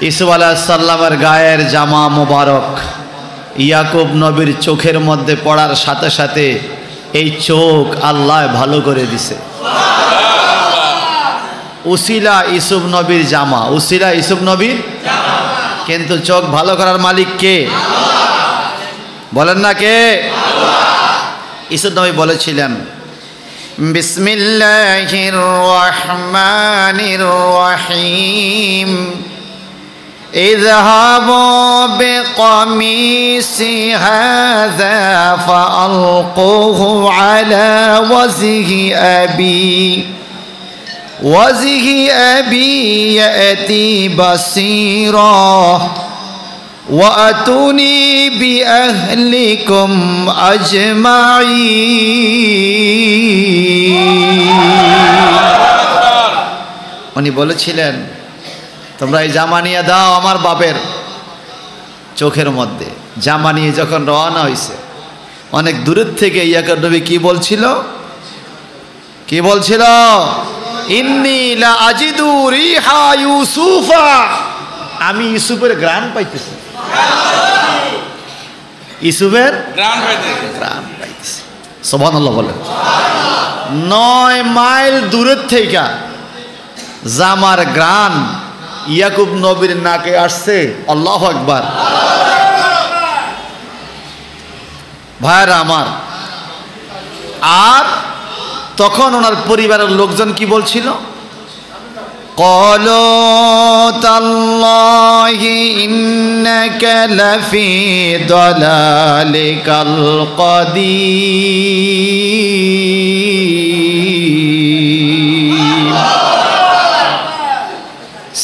ইসুফ আলাইহিস সালামের গায়ের জামা মোবারক ইয়াকুব নবীর চোখের মধ্যে পড়ার সাথে সাথে এই চোখ আল্লাহ ভালো করে দিছে। উসিলা ইসুফ নবীর জামা, উসিলা ইসুফ নবীর জামা, কিন্তু চোখ ভালো করার মালিক কে? বলেন না কে? ইসুফ নবী বলেছিলেন বিসমিল্লাহির রহমানির রহিম اذهبوا بقميصي هذا فألقوه على وجه أبي يأتي بصيرا وأتوني بأهلكم أجمعين। উনি বলেছিলেন তোমরা এই জামা নিয়ে দাও আমার বাপের চোখের মধ্যে। জামা নিয়ে যখন রওনা হয়েছে অনেক দূরের থেকে ইয়াকুব নবী কি বলছিল? কি বলছিল? ইন্নী লা আজিদু রিহা ইউসুফা, আমি ইউসুফের ঘ্রাণ পাইতেছি, ইউসুফের ঘ্রাণ পাইতেছি। সুবহানাল্লাহ বলেন। 9 মাইল দূরের থেকে জামার ঘ্রাণ ইয়াকুব নবীর নাকে আসছে। আল্লাহু আকবার। ভাইরা আমার, আর তখন ওনার পরিবারের লোকজন কি বলছিল? ক্বালু তাল্লাহি ইন্নাকা লাফি দালালিকাল কাদীম।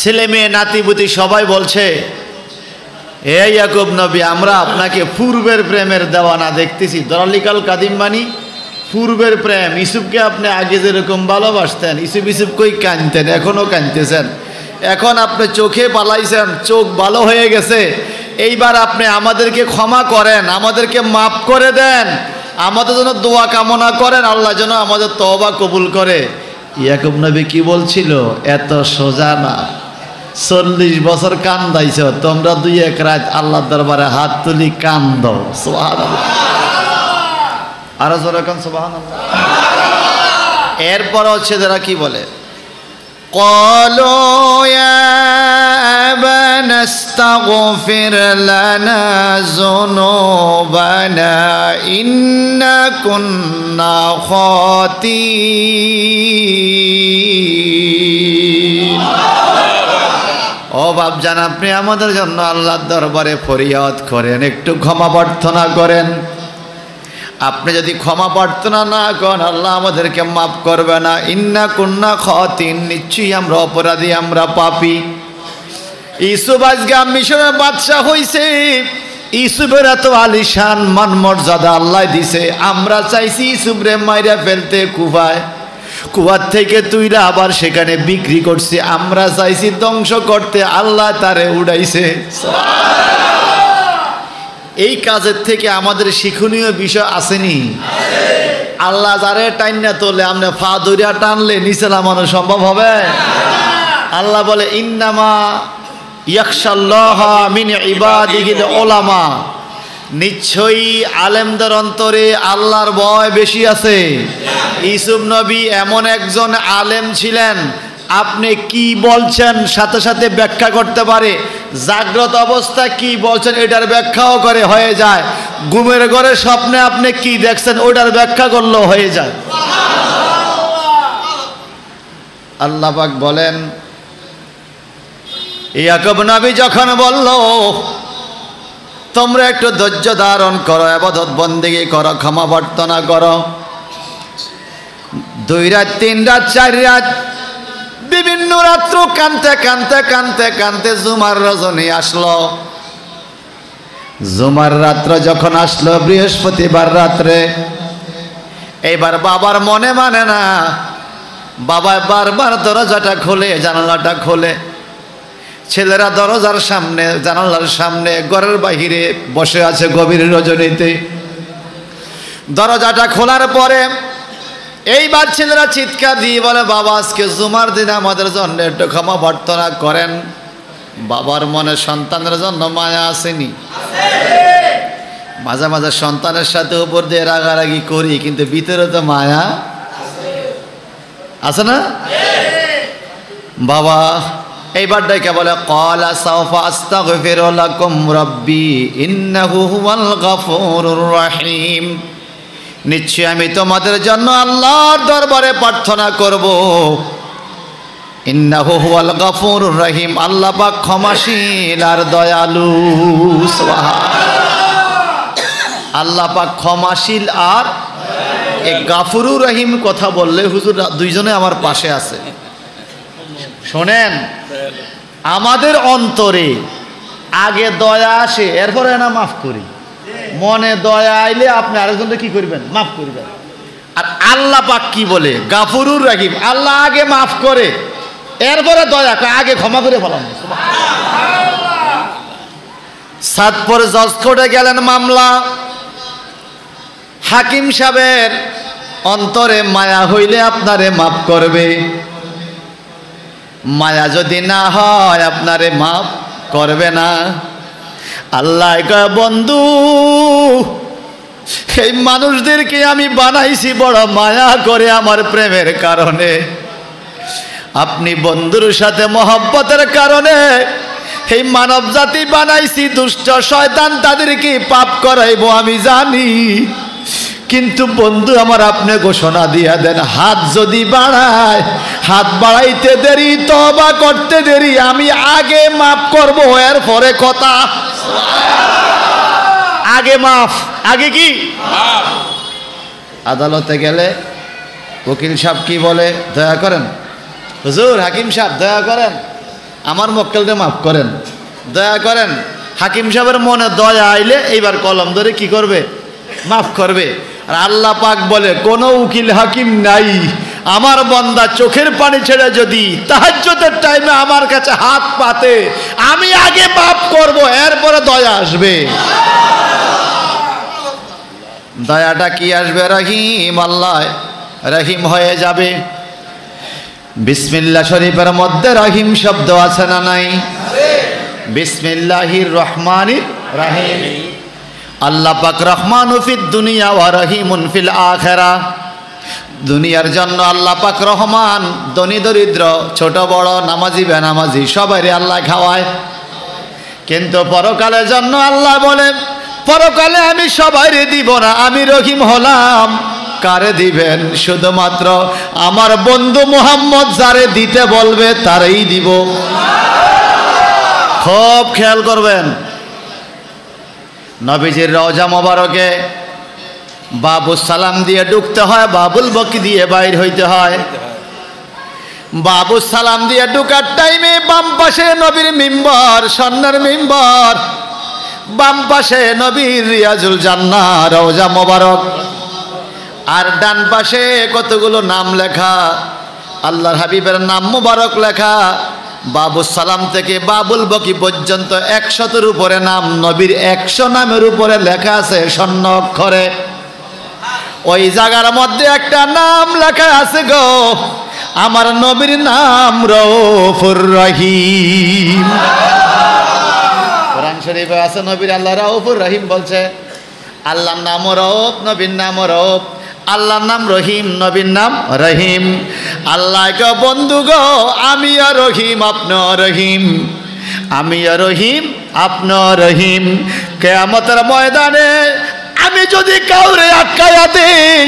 ছেলে মেয়ে নাতিপুতি সবাই বলছে হে ইয়াকুব নবী, আমরা আপনাকে পূর্বের প্রেমের দেওয়ানা দেখতেছি। দালালিকাল কাদিম মানি পূর্বের প্রেম। ইউসুফকে আপনি আগে যেরকম ভালোবাসতেন, ইউসুফ কই কাঁদতেন, এখনো কাঁদতেছেন। এখন আপনি চোখে পালাইছেন, চোখ ভালো হয়ে গেছে। এইবার আপনি আমাদেরকে ক্ষমা করেন, আমাদেরকে মাফ করে দেন, আমাদের জন্য দোয়া কামনা করেন, আল্লাহ যেন আমাদের তওবা কবুল করে। ইয়াকুব নবী কি বলছিল? এত সোজা না। 40 বছর কান্দাইছ তোমরা, 2-1 রাত আল্লাহর দরবারে হাত তুলি কান্দ। সুবহানাল্লাহ। আরো জোরে কোন সুবহানাল্লাহ। এরপর হচ্ছে যারা কি বলে? ক্বালু ইয়া আবানা আস্তাগফির লানা যুনুবানা ইন্না কুন্না খাতিন। ও বাপজান, আপনি আমাদের জন্য আল্লাহর দরবারে ফরিয়াদ করেন, একটু ক্ষমা প্রার্থনা করেন। আপনি যদি ক্ষমা প্রার্থনা না করেন আল্লাহ আমাদেরকে মাফ করবে না। ইন্না কুন্না খাতিন, নিশ্চয়ই আমরা অপরাধী, আমরা পাপী। ইউসুফ আজকে মিশরের বাদশা হইছে, ইউসুফের এত আলিশান মান মর্যাদা আল্লাহ দিছে। আমরা চাইছি ইউসুফরে মাইরা ফেলতে কুফায়, কুয়ার থেকে তুইরা আবার সেখানে বিক্রি করছে। আমরা চাইছি ধ্বংস করতে, আল্লাহ তারে উড়াইছে। এই কাজের থেকে আমাদের শিক্ষণীয় বিষয় আসেনি? আল্লাহ যারে টাইনা তোলে, আপনি ফা দরিয়া টানলে নিচে নামানো সম্ভব হবে? আল্লাহ বলে ইন্নামা ইয়াখশাল্লাহা মিন ইবাদিহিল উলামা, নিশ্চয়ই আলেমদের অন্তরে আল্লাহর ভয় বেশি আছে। ইউসুফ নবী এমন একজন আলেম ছিলেন, আপনি কি বলছেন সাথে সাথে ব্যাখ্যা করতে পারে। জাগ্রত অবস্থা কি বলছেন এটার ব্যাখ্যাও করে হয়ে যায়। ঘুমের ঘরে স্বপ্নে আপনি কি দেখছেন ওটার ব্যাখ্যা করলেও হয়ে যায়। আল্লাহ পাক বলেন ইয়াকুব নবী যখন বলল তোমরা একটু ধৈর্য ধারণ করো, ইবাদত বন্দেগী করো, ক্ষমা প্রার্থনা করো, 2 রাত 3 রাত 4 রাত বিভিন্ন রাত্র কানতে কানতে কানতে কানতে জুমার রজনী আসলো। জুমার রাত্র যখন আসলো, বৃহস্পতিবার রাত্রে, এইবার বাবার মনে মানে না। বাবা বারবার দরজাটা খোলে, জানালাটা খোলে। ছেলেরা দরজার সামনে, জানালার সামনে, ঘরের বাহিরে বসে আছে গভীর রজনীতে। দরজাটা খোলার পরে এইবার ছেলেরা চিৎকার দিয়ে বলে বাবা আজকে জুমার দিন আমাদের জন্য একটু ক্ষমা প্রার্থনা করেন। বাবার মনে সন্তানের জন্য মায়া আসেনি? মাঝে মাঝে সন্তানের সাথে উপর দিয়ে রাগারাগি করি, কিন্তু ভিতরে তো মায়া আছে না? বাবা এইবার ডেকে বলে ক্বালা সাওফা আস্তাগফিরু লাকুম রাব্বি ইন্নাহু হুয়াল গফুরুর রহিম। নিশ্চয় আমি তোমাদের জন্য আল্লাহর দরবারে প্রার্থনা করব। ইন্নাহু হুয়াল গফুরুর রহিম, আল্লাহ পাক ক্ষমাশীল আর দয়ালু। আল্লাহ পাক ক্ষমাশীল আর এই গাফুরুর রহিম কথা বললে হুজুর দুইজনে আমার পাশে আছে। শোনেন, আমাদের অন্তরে আগে দয়া আসে, এরপরে না মাফ করি। মনে দয়া আইলে আপনি আরেকজনকে কি করবেন? মাফ করবেন। আর আল্লাহ পাক কি বলে? গাফুরুর রহিম। আল্লাহ আগে মাফ করে, এরপরে দয়া করে, আগে ক্ষমা করে ফেলাম। সাতপুর জজ কোর্টে গেলেন মামলা। হাকিম সাহেবের অন্তরে মায়া হইলে আপনারে মাফ করবে, মায়া যদি না হয় আপনারে মাফ করবে না। আল্লাহ কয় বন্ধু, এই মানুষদেরকে আমি বানাইছি বড় মায়া করে আমার প্রেমের কারণে। আপনি বন্ধুর সাথে মহব্বতের কারণে এই মানব জাতি বানাইছি, দুষ্ট শয়তান তাদেরকে পাপ করাইব আমি জানি। কিন্তু বন্ধু আমার, আপনি ঘোষণা দিয়া দেন, হাত যদি বাড়ায়, হাত বাড়াইতে দেরি, তওবা করতে দেরি, আমি আগে মাফ করব, এরপরে কথা। আগে মাফ, আগে কি মাফ। আদালতে গেলে উকিল সাহেব কি বলে? দয়া করেন হুজুর, হাকিম সাহেব দয়া করেন, আমার মক্কেলকে মাফ করেন, দয়া করেন। হাকিম সাহেবের মনে দয়া আইলে এইবার কলম ধরে কি করবে? মাফ করবে। আর আল্লাহ পাক বলে কোনো উকিল হাকিম নাই, আমার বান্দা চোখের পানি ছেড়ে যদি তাহাজ্জুদের টাইমে আমার কাছে হাত পাতে, আমি আগে মাফ করব, এরপরে দয়া আসবে। দয়াটা কি আসবে? রহিম, আল্লাহ রহিম হয়ে যাবে। বিসমিল্লাহ শরীফের মধ্যে রহিম শব্দ আছে না নাই? বিসমিল্লাহির রহমানির রহিম। আল্লাহ পাক রহমানু ফিদ দুনিয়া ওয়া রহিমুন ফিল আখিরাহ। দুনিয়ার জন্য আল্লাহ পাক রহমান, ধনী দরিদ্র, ছোট বড়, নামাজি বেনামাজি সবাইরে আল্লাহ খাওয়ায়। কিন্তু পরকালের জন্য আল্লাহ বলেন, পরকালে আমি সবাইরে দিব না, আমি রহিম হলাম। কারে দিবেন? শুধুমাত্র আমার বন্ধু মুহাম্মদ যারে দিতে বলবে তারই দিব। খুব খেয়াল করবেন, নবীজির রওজা মোবারকে বাবুল সালাম দিয়ে ঢুকতে হয়, বাবুল বকি দিয়ে বাইর হইতে হয়। বাবুল সালাম দিয়ে ঢুকার টাইমে বাম পাশে নবীর মিম্বর, স্বর্ণের মিম্বর, বাম পাশে নবীর রিয়াজুল জান্নাহ রওজা মোবারক, আর ডান পাশে কতগুলো নাম লেখা, আল্লাহর হাবিবের নাম মোবারক লেখা। বাবুল সালাম থেকে বাবুল বকি পর্যন্ত 100-এর উপরে নাম, নবীর 100 নামের উপরে লেখা আছে স্বর্ণ অক্ষরে। ওই জায়গার মধ্যে একটা নাম লেখা আছে গো, আমার নবীর নাম রউফুর রহিম। কোরআন শরীফে আছে নবীর আল্লাহ রউফুর রহিম বলছে। আল্লাহর নাম রউফ, নবীর নাম রউফ। আল্লাহর নাম রহিম, নবীর নাম রহিম। আল্লাহ কে বন্ধু গো, আমি আর রহিম, আপনিও রহিম, আমি আর রহিম, আপনিও রহিম। কিয়ামতের ময়দানে আমি যদি কাউরে আটকাইয়া দেই,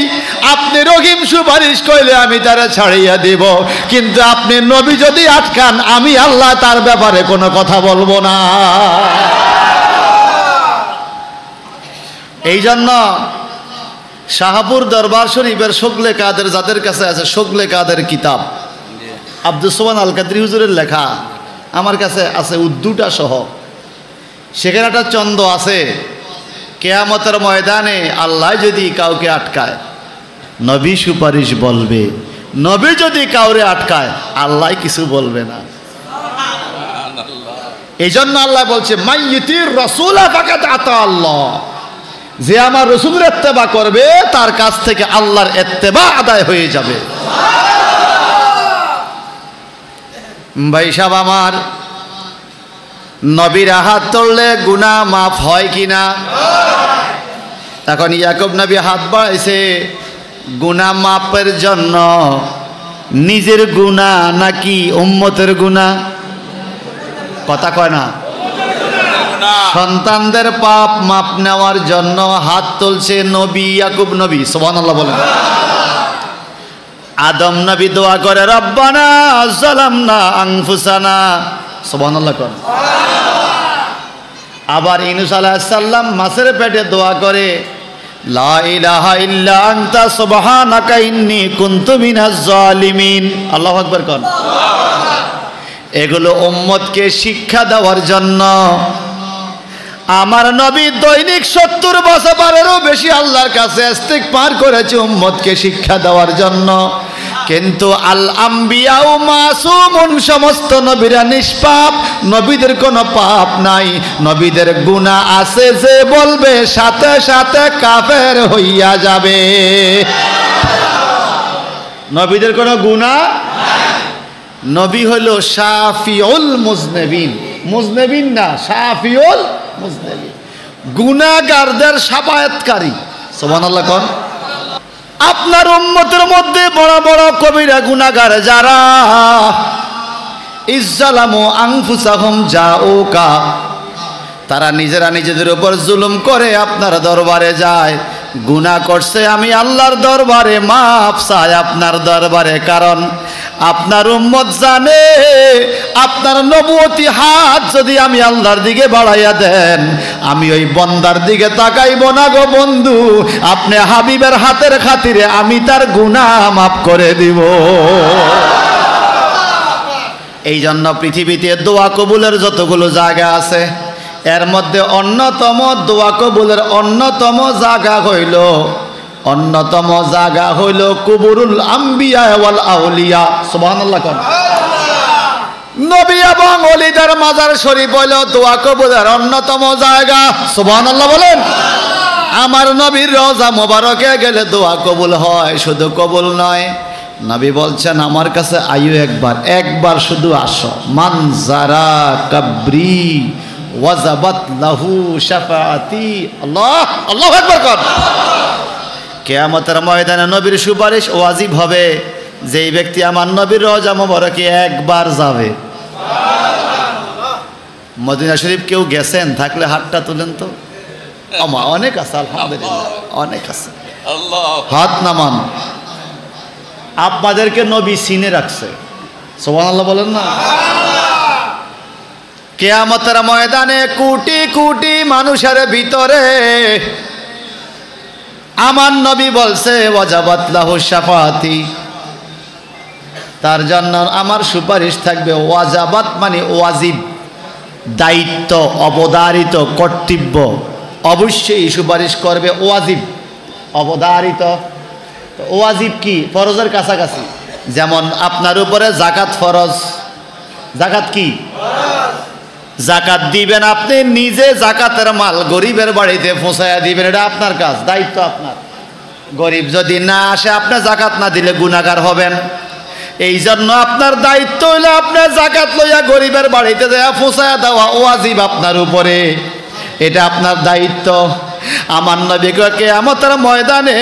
আপনি রহিম সুপারিশ কইলে আমি তারা ছাড়িয়া দিব। কিন্তু আপনি নবী যদি আটকান, আমি আল্লাহ তার ব্যাপারে কোনো কথা বলবো না। এই জন্য শাহপুর দরবার শরীফের শোকলে কাদের, যাদের কাছে আছে শোকলে কাদের কিতাব, আব্দুস সোবহান আল কাদরি হুজুরের লেখা, আমার কাছে আছে উর্দুটা সহ। সেখানে একটা চন্দ আছে, কিয়ামতের ময়দানে আল্লাহ যদি কাউকে আটকায়, নবী সুপারিশ বলবে। নবী যদি কাউরে আটকায়, আল্লাহ কিছু বলবে না। এই জন্য আল্লাহ বলছে, মাইয়িতির রাসূলা ফাকাদ আতা আল্লাহ। যে আমার রাসূলের ইত্তেবা করবে, তার কাছ থেকে আল্লাহর ইত্তেবা আদায় হয়ে যাবে। ভাই সাহেব আমার, নবীর হাত তুললে গুনাহ মাফ হয় কিনা? তখন ইয়াকুব নবী হাত বাড়াইছে গুনাহ মাফের জন্য। নিজের গুনাহ নাকি উম্মতের গুনাহ? কথা কয় না। সন্তানদের পাপ মাপ নেওয়ার জন্য হাত তুলছে নবী ইয়াকুব নবী, সুবহানাল্লাহ বলেন। আদম নবী দোয়া করে রব্বানা যালামনা আনফুসানা, সুবহানাল্লাহ কোন। আবার ইউনূস আলাইহিস সালাম মাছের পেটে দোয়া করে লা ইলাহা ইল্লা আনতা সুবহানাকা ইন্নী কুনতু মিনাজ জালিমিন, আল্লাহু আকবার কোন। এগুলো উম্মতকে শিক্ষা দেওয়ার জন্য। আমার নবী দৈনিক 70 বছরেরও বেশি আল্লাহর কাছে ইস্তিগফার করেছে উম্মতকে শিক্ষা দেওয়ার জন্য। কিন্তু আল আম্বিয়াউ মাসুমুন, সমস্ত নবীরা নিষ্পাপ, নবীদের কোনো পাপ নাই। নবীদের গুনাহ আছে, যে বলবে সাথে সাথে কাফের হইয়া যাবে। নবীদের কোনো গুনাহ নাই। নবী হলো শাফিউল মুজনিবিন, মুজনিবিন না, শাফিউল মুজনিবিন, গুনাহগারদের শাফায়াতকারী, সুবহানাল্লাহ কোন। আপনার উম্মতের মধ্যে বড় বড় কবিরা গুনাহগার যারা ইজ্জালামু আনফুসাহুম জাউকা, তারা নিজেরা নিজেদের উপর জুলুম করে আপনার দরবারে যায়, গুনাহ করছে, আমি আল্লাহর দরবারে মাফ চাই আপনার দরবারে। কারণ আপনার উম্মত জানে আপনার নবুয়তি হাত যদি আমি আল্লাহর দিকে বাড়াইয়া দেন, আমি ওই বন্দার দিকে তাকাইব না গো বন্ধু, আপনি হাবিবের হাতের খাতিরে আমি তার গুনাহ মাফ করে দিব। এই জন্য পৃথিবীতে দোয়া কবুলের যতগুলো জায়গা আছে, এর মধ্যে অন্যতম দোয়া কবুলের অন্যতম জায়গা হইল কুবুরুল আম্বিয়া ওয়াল আউলিয়া, সুবহানাল্লাহ কোন। নবী এবং ওলিদের মাজার শরীফ হইল দোয়া কবুলের অন্যতম জায়গা, সুবহানাল্লাহ বলেন। আমার নবীর রওজা মোবারকে গেলে দোয়া কবুল হয়। শুধু কবুল নয়, নবী বলছেন আমার কাছে আয়ু একবার শুধু আসো, মান যারা কবরি ওয়াজাবাত লাহু শাফাআতি, আল্লাহ আল্লাহু আকবার কোন। কিয়ামতের ময়দানে নবীর সুপারিশ ওয়াজিব হবে, যেই ব্যক্তি আমার নবীর রওজা মোবারকে একবার যাবে। মদিনা শরীফ কেউ গেছেন? থাকলে হাতটা তুলেন তো। অনেক আছে, আলহামদুলিল্লাহ অনেক আছে, হাত নামান। আপনাদেরকে নবী চিনে রাখছে, সুবহানাল্লাহ বলেন না। কিয়ামতের ময়দানে কোটি কোটি মানুষের ভিতরে আমার নবী বলছে ওয়াজাবাত লাহু শাফাআতি, তার জন্য আমার সুপারিশ থাকবে। ওয়াজাবাত মানে ওয়াজিব, দায়িত্ব, অবধারিত কর্তব্য, অবশ্যই সুপারিশ করবে। ওয়াজিব অবধারিত, ওয়াজিব কি? ফরজের কাছাকাছি। যেমন আপনার উপরে জাকাত ফরজ। জাকাত কি? জাকাত দিবেন আপনি নিজে, জাকাতের মাল গরিবের বাড়িতে পৌঁছায়া দিবেন, এটা আপনার কাজ, দায়িত্ব আপনার। গরিব যদি না আসে, আপনি জাকাত না দিলে গুনাহগার হবেন। এই জন্য আপনার দায়িত্ব হইলে আপনি জাকাত লইয়া গরিবের বাড়িতে যাইয়া পৌঁছায়া দেওয়া ওয়াজিব আপনার উপরে, এটা আপনার দায়িত্ব। আমার নবী কিয়ামতের ময়দানে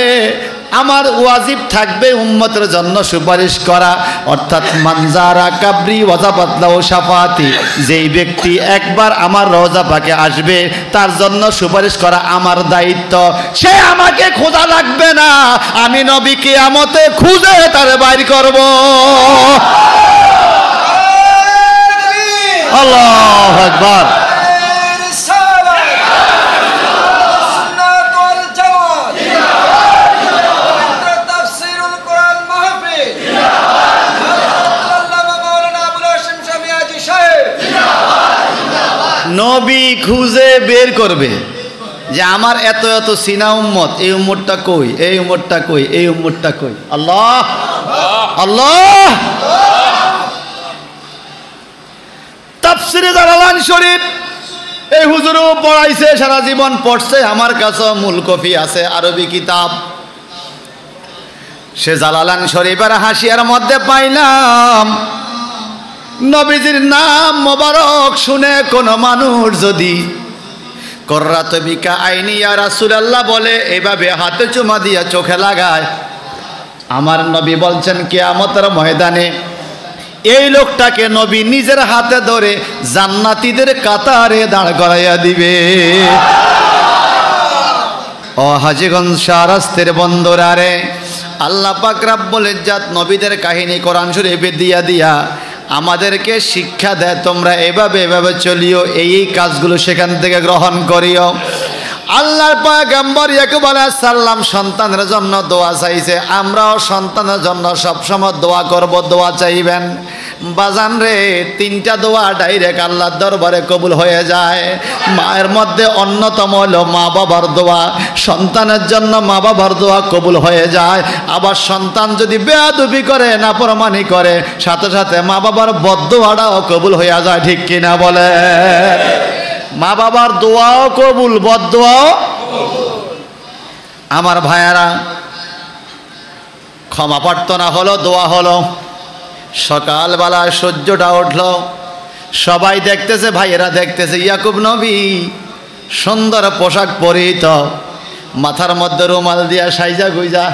আমার ওয়াজিব থাকবে উম্মতের জন্য সুপারিশ করা, অর্থাৎ মানজারা কাবরি ওয়াজাবাত লাহু শাফাআতি, যেই ব্যক্তি একবার আমার রওজা পাকে আসবে তার জন্য সুপারিশ করা আমার দায়িত্ব। সে আমাকে খোঁজা লাগবে না, আমি নবী কিয়ামতে খুঁজে তার বাইর করব। আল্লাহু আকবার। নবী খুঁজে বের করবে যে আমার এত এত সিনা উম্মত, এই উম্মতটা কই, এই উম্মতটা কই, এই উম্মতটা কই। আল্লাহ আল্লাহ। তাফসীরে জালালান শরীফ এই হুজুরও পড়াইছে, সারা জীবন পড়ছে, আমার কাছে মূল কপি আছে, আরবি কিতাব। সে জালালান শরীফের হাসিয়ার মধ্যে পাইলাম নবীজির নাম মোবারক শুনে কোন মানুষ যদি কররাত বিকা আইনি ইয়া রাসূলুল্লাহ বলে, এভাবে হাতে চুমা দিয়া চোখে লাগায়, আমার নবী বলছেন কিয়ামতের ময়দানে এই লোকটাকে নবী নিজের হাতে ধরে জান্নাতীদের কাতারে দাঁড় করাইয়া দিবে। ও হাজীগঞ্জ শাহরাস্তের বন্দরা রে, আল্লাহ পাক রব্বুল ইজ্জত নবীদের কাহিনী কোরআন শরীফে দিয়া দিয়া আমাদেরকে শিক্ষা দেয়, তোমরা এভাবে এভাবে চলিও, এই কাজগুলো সেখান থেকে গ্রহণ করিও। আল্লাহর পয়গম্বর ইয়াকুব আলাইহিস সালাম সন্তানের জন্য দোয়া চাইছে, আমরাও সন্তানের জন্য সবসময় দোয়া করব, দোয়া চাইবেন। বাজান রে, তিনটা দোয়া ডাইরেক্ট আল্লাহর দরবারে কবুল হয়ে যায়। মায়ের মধ্যে অন্যতম হলো মা বাবার দোয়া, সন্তানের জন্য মা বাবার দোয়া কবুল হয়ে যায়। আবার সন্তান যদি বেয়াদবি করে, নাফরমানি করে, সাথে সাথে মা বাবার বদদোয়াটাও কবুল হয়ে যায়, ঠিক কিনা বলে? মা বাবার দোয়াও কবুল, বদদোয়াও। আমার ভাইয়ারা, ক্ষমা প্রার্থনা হলো, দোয়া হলো। সকালবেলা সূর্যটা উঠল, সবাই দেখতেছে, ভাইয়েরা দেখতেছে ইয়াকুব নবী সুন্দর পোশাক পরিহিত, মাথার মধ্যে রুমাল দিয়া সাইজা গুইজা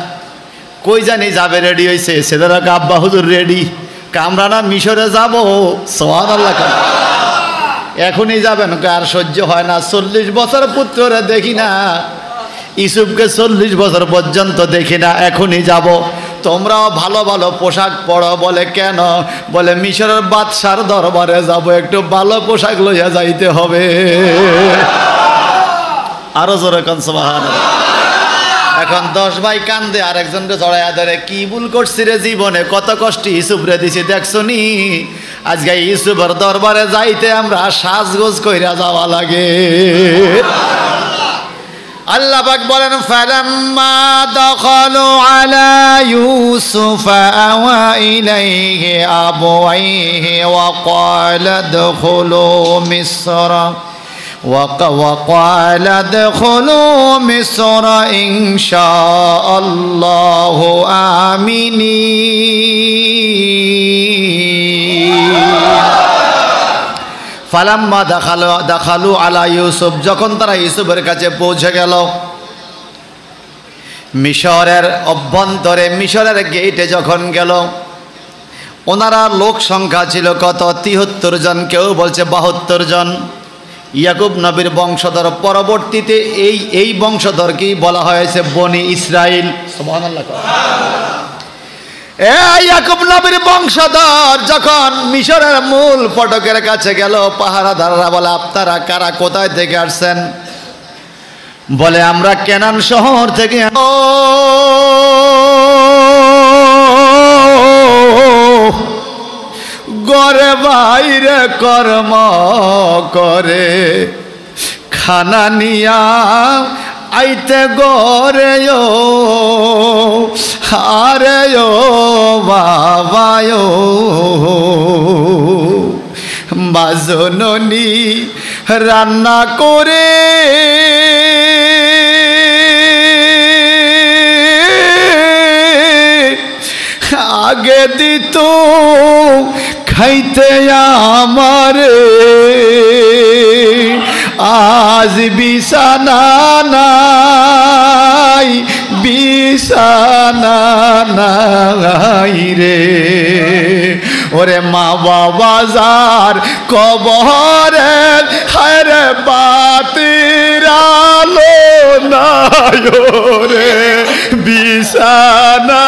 কই জানি যাবে, রেডি হয়েছে। সেদারা আব্বা হুজুর রেডি, আমরা না মিশরে যাব। সুবহানাল্লাহ, এখনই যাবেন? আর সহ্য হয় না, 40 বছর পুত্ররে দেখি না, ইউসুফকে 40 বছর পর্যন্ত দেখি না, এখনই যাব। তোমরাও ভালো ভালো পোশাক পরো। বলে কেন? বলে মিশরের বাদশার দরবারে যাব, একটু ভালো পোশাক লইয়া যাইতে হবে। আরো জোরে কোন সুবহানাল্লাহ। এখন 10 ভাই কান্দে, আরেকজনকে জড়াইয়া ধরে, কি ভুল করছি রে জীবনে, কত কষ্ট ইউসুফ রে দিছি, দেখছো নি? আজকে ইউসুফের দরবারে যাইতে আমরা সাজগোজ কইরা যাওয়া লাগে। আল্লাহ পাক বলেন, ফালাম্মা দাখালু আলা ইউসুফ আওয়া ইলাইহি আবওয়াইহি ওয়া ক্বালা দখুলু মিসরা وقال ادخلوا مصر إن شاء الله آمنين ফালাম্মা দাখালু আলা ইউসুফ, যখন তারা ইউসুফের কাছে পৌঁছে গেল, মিশরের অভ্যন্তরে, মিশরের গেটে যখন গেল, ওনারা লোক সংখ্যা ছিল কত? 73 জন, কেউ বলছে 72 জন। ইয়াকুব নবীর বংশধর, পরবর্তীতে এই বংশধরকেই বলা হয়েছে বনি ইসরাইল। সুবহানাল্লাহ। ইয়াকুব নবীর বংশধর যখন মিশরের মূল ফটকের কাছে গেল, পাহারাদাররা বলে, আপনারা কারা, কোথায় থেকে আসছেন? বলে আমরা কেনান শহর থেকে। গরে বাইরে কর্ম করে, খানা নিয়া আইতে গরে ও আরে ও বাবায় বাজননি রান্না করে আগে দিত খাইতে আমারে, আজ বিছানা নাই, বিছানা নাই রে। ওরে মা বাবা যার কবরে, হায়রে বাতির আলো নাই, রে বিছানা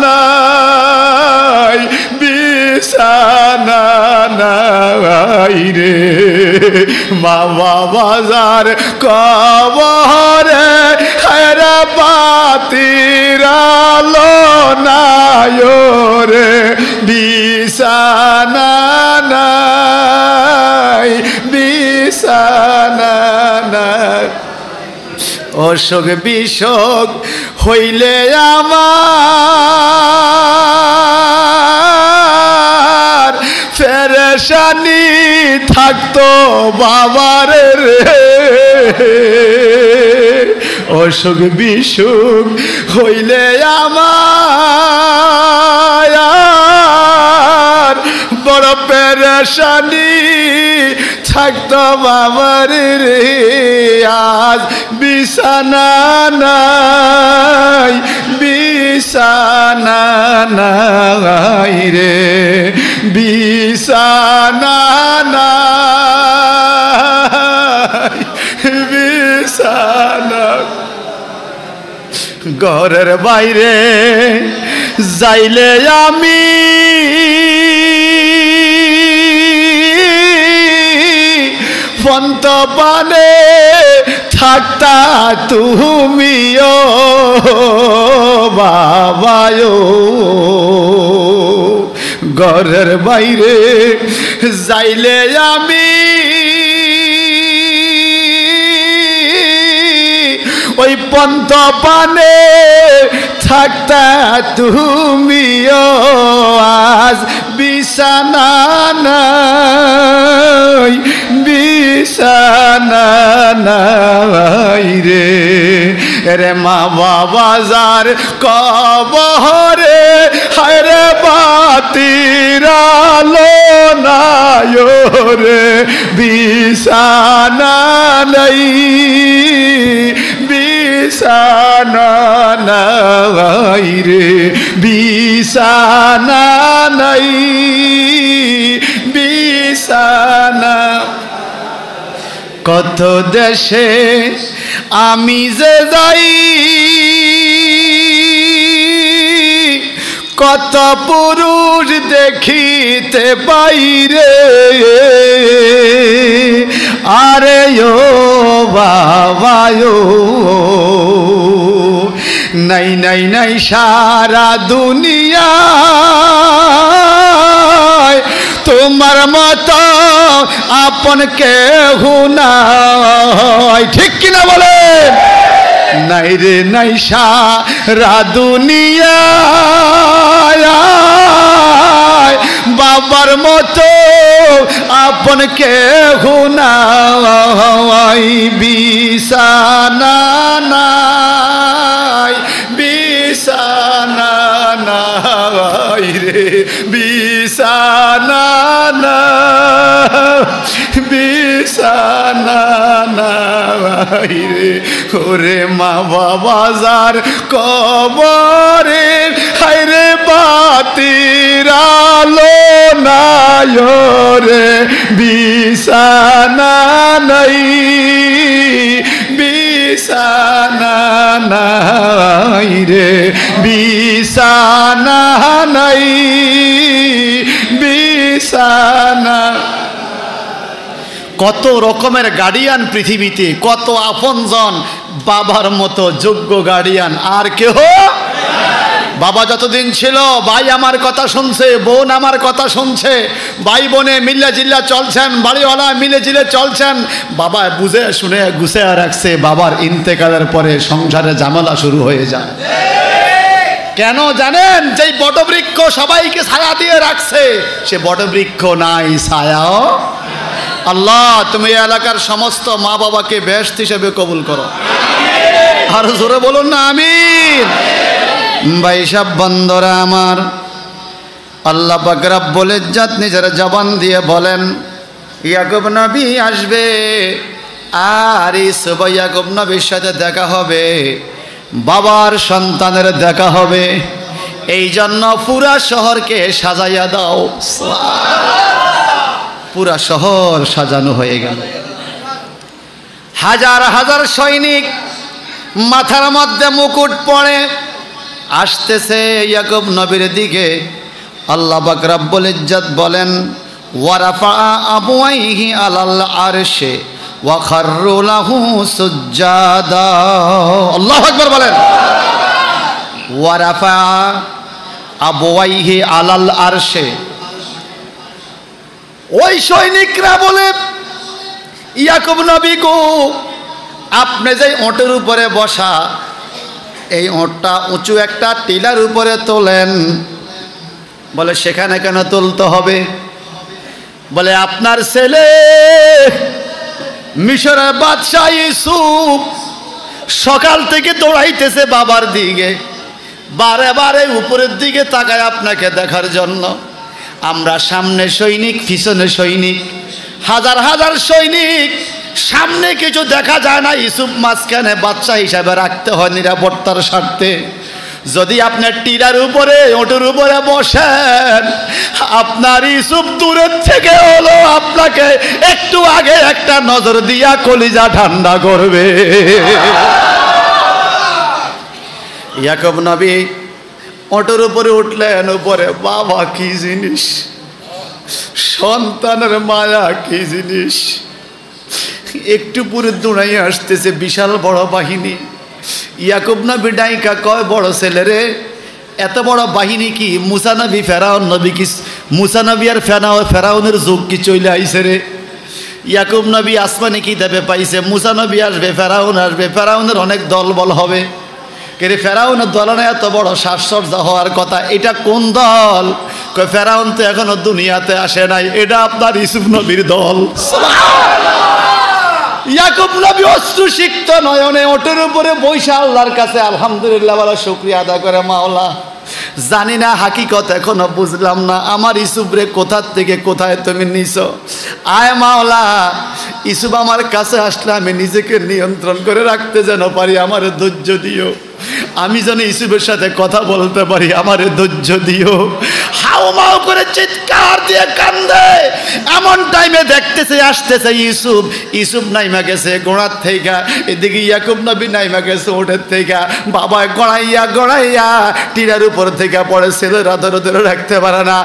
নাই, বিছানা নাই রে। মা বাবা যার কবরে, হায়রে বাতির আলো নাই, রে বিছানা নাই, বিছানা নাই। অসুখ বিসুখ হইলে আমার পেরেশানি থাকতো বাবার রে। অসুখ বিসুখ হইলে আমার বড় পেরেশানি থাকতো বাবার রে, আজ বিছানা নাই, বিছানা নাই রে, বিছানা নাই, বিছানা। ঘরের বাইরে যাইলে আমি ফন্ত পানে থাকতা তুমিও বাবায়ো। ঘরের বাইরে যাইলে আমি ওই পন্ত পানে থাকতা তুমিও আজ বিছানা নাই, বিছানা নাই রে। রে মা বাবা যার কবরে হায় রে বাতির আলো নাই রে, বিছানা নাই, বিছানা নাই রে, বিছানা নাই, বিছানা। কত দেশে আমি যে যাই, কত পুরুষ দেখিতে পাইরে, আরে ও বাবায়ো নাই নাই নাই সারা দুনিয়া তোমার মতো আপন কেহ নাই, ঠিক কিনা বলেন? নাই রে নাই সারা দুনিয়া বাবার মতো আপন কেহ নাই, বিছানা নাই, বিছানা নাই রে, বিছানা নাই, বিছানা নাই রে। ওরে মা বাবা যার কবরে হায় রে বাতির আলো নাই রে, বিছানা নাই, বিছানা নাই রে, বিছানা নাই, বিছানা। কত রকমের গার্ডিয়ান পৃথিবীতে, কত আপনজন, বাবার মতো যোগ্য গার্ডিয়ান আর কেহ। বাবা যতদিন ছিল ভাই আমার কথা শুনছে, বোন আমার কথা শুনছে, ভাই বোনে মিলে জিল্লা চলছেন, বাড়িওয়ালা মিলে জিলে চলছেন। বাবা বুঝে শুনে গুছিয়ে রাখছে, বাবার ইন্তেকালের পরে সংসারে ঝামেলা শুরু হয়ে যায়। কেন জানেন? যেই বটবৃক্ষ সবাইকে ছায়া দিয়ে রাখছে, সে বটবৃক্ষ নাই, ছায়াও। আল্লাহ তুমি এলাকার সমস্ত মা বাবাকে বেহেশত হিসেবে কবুল করো, আর জোরে বলুন না আমিন। ভাই সব বন্ধুরা আমার, আল্লাহ পাক রব্বুল ইজ্জত নিজের জবান দিয়ে বলেন ইয়াকুব নবী আসবে, আর ইউসুফ ইয়াকুব নবীর সাথে দেখা হবে, বাবার সন্তানের দেখা হবে। এই জন্য পুরা শহরকে সাজাইয়া দাও। পুরা শহর সাজানো হয়ে গেল, হাজার হাজার সৈনিক মাথার মধ্যে মুকুট পরে আসতেছে ইয়াকুব নবীর দিকে। আল্লাহ পাক রব্বুল ইজ্জত বলেন ওয়ারাফা আবওয়াইহি আলাল আরশে ওয়া খাররু লাহু সুজ্জাদা। আল্লাহু আকবার বলেন। ওয়ারাফা আবওয়াইহি আলাল আরশে, ওই সৈনিকরা বলে ইয়াকুব নবী গো, আপনি যে ওটের উপরে বসা, এই ওটটা উঁচু একটা টিলার উপরে তোলেন। বলে সেখানে কেন তুলতে হবে? বলে আপনার ছেলে মিশরের বাদশাহ ইউসুফ সকাল থেকে দৌড়াইতেছে বাবার দিকে, বারে বারে উপরের দিকে তাকায় আপনাকে দেখার জন্য। আমরা সামনে সৈনিক, পিছনে সৈনিক, হাজার হাজার সৈনিক, সামনে কিছু দেখা যায় না, ইউসুফ মাঝখানে বাচ্চা হিসাবে রাখতে হয় নিরাপত্তার স্বার্থে। যদি আপনার টিলার উপরে, ওটার উপরে বসেন, আপনার ইউসুফ দূরের থেকে হলো আপনাকে একটু আগে একটা নজর দিয়া কলিজা ঠান্ডা করবে। ইয়াকুব নবী ওটার উপরে উঠলেন, উপরে বাবা কি জিনিস, সন্তানের মায়া কি জিনিস। একটু পরে দৌড়াইয়া আসতেছে বিশাল বড় বাহিনী। ইয়াকুব নবী ডাইকা কয়, বড় ছেলে রে, এত বড় বাহিনী কি? মুসা নবী ফেরাউন নবী কি, মুসা নবী আর ফেরাউনের যুগ কি চলে আইছে রে? ইয়াকুব নবী আসমানে কিতাবে পাইছে মুসা নবী আসবে, ফেরাউন আসবে, ফেরাউনের অনেক দলবল হবে। কিন্তু ফেরাউনের দল না, এত বড় সাজসজ্জা হওয়ার কথা, এটা কোন দল? কয় ফেরাউন তো এখনো দুনিয়াতে আসে নাই, এটা আপনার ইউসুফ নবীর দল। ইয়াকুব নবী অশ্রুসিক্ত নয়নে ওটের উপরে বৈশা আল্লাহর কাছে আলহামদুলিল্লাহ বলা শুকরিয়া আদা করে, মাওলা জানি না হাকিকত এখনো বুঝলাম না, আমার ইউসুফরে কোথার থেকে কোথায় তুমি নিছো। আয় মাওলা, ইউসুফ আমার কাছে আসলে আমি নিজেকে নিয়ন্ত্রণ করে রাখতে যেন পারি, আমার ধৈর্য দিও। আমি যেন ইউসুফের সাথে কথা বলতে পারি, আমার ধৈর্য দিও। হাও মাও করে চিৎকার দিয়ে কান্দে। এমন টাইমে দেখতেছে আসতেছে ইউসুফ, ইউসুফ নাইমা গেছে গোড়ার থেকে, এদিকে ইয়াকুব নবী নাইমা গেছে ওঠের থেকে। বাবা গড়াইয়া গড়াইয়া টিলার উপর থেকে পড়ে, ছেলেরা ধরে ধরে রাখতে পারে না।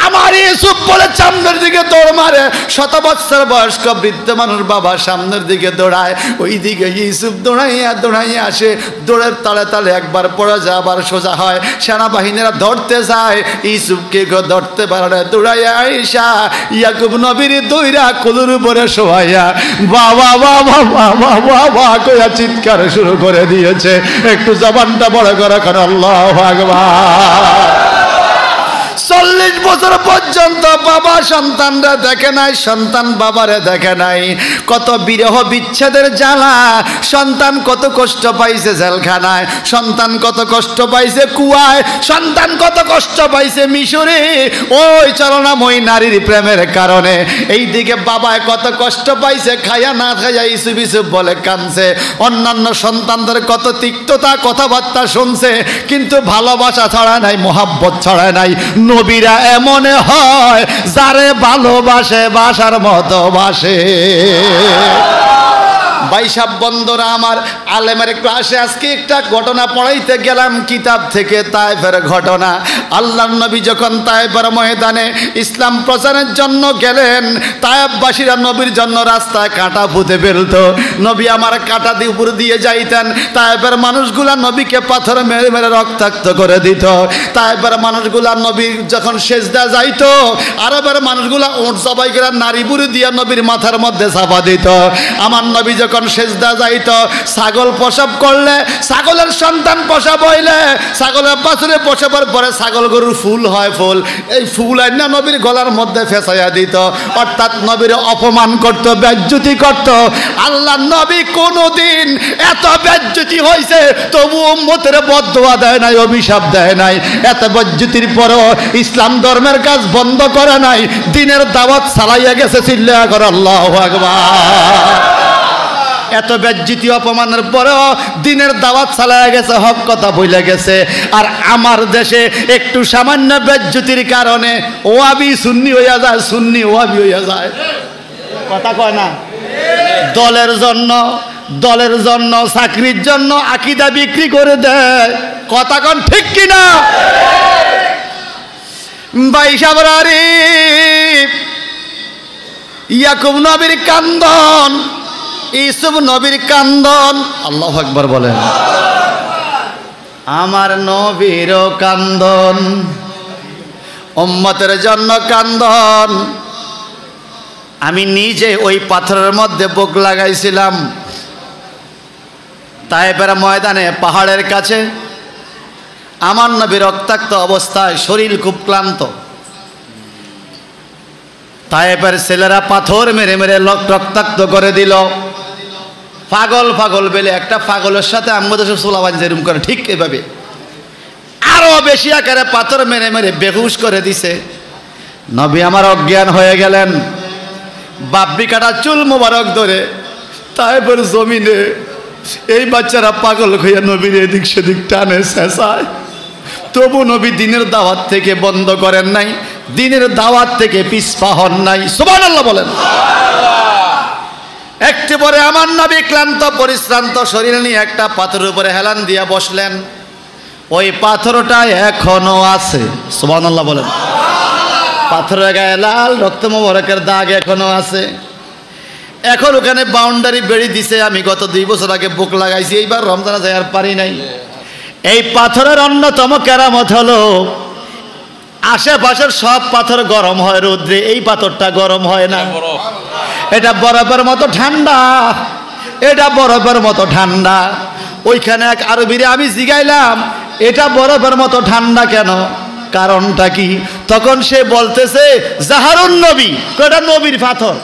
আমার ইউসুফ বলে সামনের দিকে দৌড় মারে। 7 বছর বয়স্ক বৃদ্ধ মানুষ বাবা সামনের দিকে দৌড়ায়, ওই দিকে ইউসুফ দৌড়াইয়া দৌড়াইয়া আসে। দৌড়ের তালে তালে একবার পড়ে যায়, আবার সোজা হয়। সেনাবাহিনীরা ধরতে যায়, ইউসুফকে ধরতে পারে না। দৌড়াইয়া আইসা ইয়াকুব নবীর দইরা কুলুর উপরে শোয়াইয়া বাবা বাবা বাবা বাবা কইয়া চিৎকার শুরু করে দিয়েছে। একটু জবানটা বড় করে কারণ আল্লাহু আকবার। 40 বছর পর্যন্ত বাবা সন্তানরা দেখে নাই, সন্তান বাবারে দেখে নাই। কত বিরহ বিচ্ছেদের জ্বালা, সন্তান কত কষ্ট পাইছে জেলখানায়, সন্তান কত কষ্ট পাইছে কুয়ায়, সন্তান কত কষ্ট পাইছে মিশরে ওই চলনাময়ী নারীর প্রেমের কারণে। এইদিকে বাবায় কত কষ্ট পাইছে, খাইয়া না খাইয়া ইসুফ ইসুফ বলে কাঁদছে। অন্যান্য সন্তানদের কত তিক্ততা কথাবার্তা শুনছে, কিন্তু ভালোবাসা ছড়ায় নাই, মোহাব্বত ছড়ায় নাই। নবীরা এমন হয় যারে ভালোবাসে বাসার মতো বাসে। ভাইসাব বন্ধুরা আমার, আলেমের ক্লাসে আজকে একটা ঘটনা পড়াইতে গেলাম কিতাব থেকে, তায়েফের ঘটনা। আল্লাহর নবী যখন তায়েফের ময়দানে ইসলাম প্রচারের জন্য গেলেন, তায়েফবাসীরা নবীর জন্য রাস্তায় কাঁটা পুঁতে ফেলত। নবী আমার কাঁটা দিয়ে উপর দিয়ে যাইতেন, তায়েফের মানুষগুলা নবীকে পাথর মেরে মেরে রক্তাক্ত করে দিত। তায়েফের মানুষগুলা নবী যখন সেজদা যাইত, আরবের মানুষগুলা উট জবাই করে নারী বুড়ি দিয়ে নবীর মাথার মধ্যে চাপা দিত। আমার নবী যখন সেজদা যাইত, ছাগল প্রসব করলে, ছাগলের সন্তান প্রসব হইলে, ছাগলের পাথরে প্রসবের পরে ছাগল গরুর ফুল হয়, ফুল, এই ফুল আইনা নবীর গলার মধ্যে ফেসাইয়া দিত। অর্থাৎ নবীর অপমান করত, বেজ্জতি করত। আল্লাহ নবী কোনদিন এত বেজ্জতি হয়েছে তবু উম্মতের বদদোয়া দেয় নাই, অভিশাপ দেয় নাই। এত বেজ্জতির পরও ইসলাম ধর্মের কাজ বন্ধ করে নাই, দিনের দাওয়াত চালাইয়া গেছে। চিল্লায়া করে আল্লাহু আকবার। এত বেজ্জতি অপমানের পরেও দিনের দাওয়াত চালাইয়া গেছে, হক কথা বইলে গেছে। আর আমার দেশে একটু সামান্য বেজ্জতির কারণে ওয়াবি সুন্নি হইয়া যায়, সুন্নি ওয়াবি হইয়া যায়। কথা কয় না? দলের জন্য চাকরির জন্য আকীদা বিক্রি করে দেয়। কথা কন ঠিক কিনা? ভাই সাবরারি, ইয়াকুব নবীর কান্দন, ইউসুফ নবীর কান্দন। আল্লাহু আকবার বলেন। আমার নবীরও কান্দন, উম্মতের জন্য কান্দন। আমি নিজে ওই পাথরের মধ্যে বুক লাগাইছিলাম তায়েফের ময়দানে, পাহাড়ের কাছে। আমার নবী রক্তাক্ত অবস্থায়, শরীর খুব ক্লান্ত। তায়েফের ছেলেরা পাথর মেরে মেরে রক্তাক্ত করে দিল। পাগল পাগল বেলে, একটা পাগলের সাথে আমাদের সোলাবান যেরকম করে ঠিক এভাবে আরো বেশি আকারে পাথর মেরে মেরে বেহুশ করে দিছে। নবী আমার অজ্ঞান হয়ে গেলেন। বাপ্পি কাটা চুল মোবারক ধরে তাইফের জমিনে এই বাচ্চারা পাগল হইয়া নবীর এদিক সেদিক টানে শেষায়। তবু নবী দিনের দাওয়াত থেকে বন্ধ করেন নাই, দিনের দাওয়াত থেকে পিছপা হন নাই। সুবহানাল্লাহ বলেন। একটু পরে আমার নবী ক্লান্ত পরিশ্রান্ত শরীর নিয়ে একটা পাথরের উপরে হেলান দিয়া বসলেন। ওই পাথরটা এখনো আছে। সুবহানাল্লাহ বলেন। পাথরের গায়ে লাল রক্ত মোবারকের দাগ এখনো আছে। এখন ওখানে বাউন্ডারি বেড়ি দিছে। আমি গত 2 বছর আগে বুক লাগাইছি, এইবার রমজানে যাই আর পারি নাই। এই পাথরের অন্যতম কেরামত হলো আশেপাশের সব পাথর গরম হয় রৌদ্রে, এই পাথরটা গরম হয় না। এটা বরফের মতো ঠান্ডা, এটা বরফের মতো ঠান্ডা। ওইখানে এক আরবিরে আমি জিগাইলাম এটা বরফের মতো ঠান্ডা কেন, কারণটা কি? তখন সে বলতেছে জাহারুন নবী, এটা নবীর পাথর।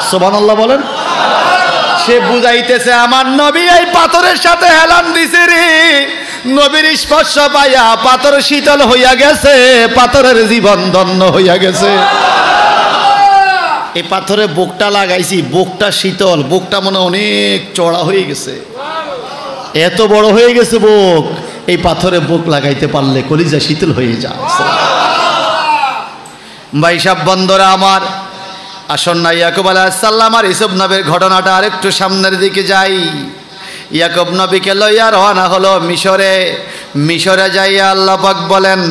সুবহানাল্লাহ বলেন। সে বুঝাইতেছে আমার নবী এই পাথরের সাথে হেলান দিছে রে, নবীর স্পর্শ পাইয়া পাথর শীতল হইয়া গেছে, পাথরের জীবন ধন্য হইয়া গেছে। এই পাথরে বুকটা লাগাইছি, বুকটা শীতল, বুকটা মনে অনেক চড়া হয়ে গেছে, এত বড় হয়ে গেছে বুক। এই পাথরে বুক লাগাইতে পারলে কলিজা শীতল হয়ে যায়। ভাই সব বন্ধুরা আমার, আসন না ইয়াকুব আলাইহিস সালাম আর ইউসুফ নবীর ঘটনাটা আরেকটু সামনের দিকে যাই। ইয়াকুব নবীকে লইয়া রওনা হলো মিশরে। মিশরে যাইয়া আল্লাহ পাক বলেন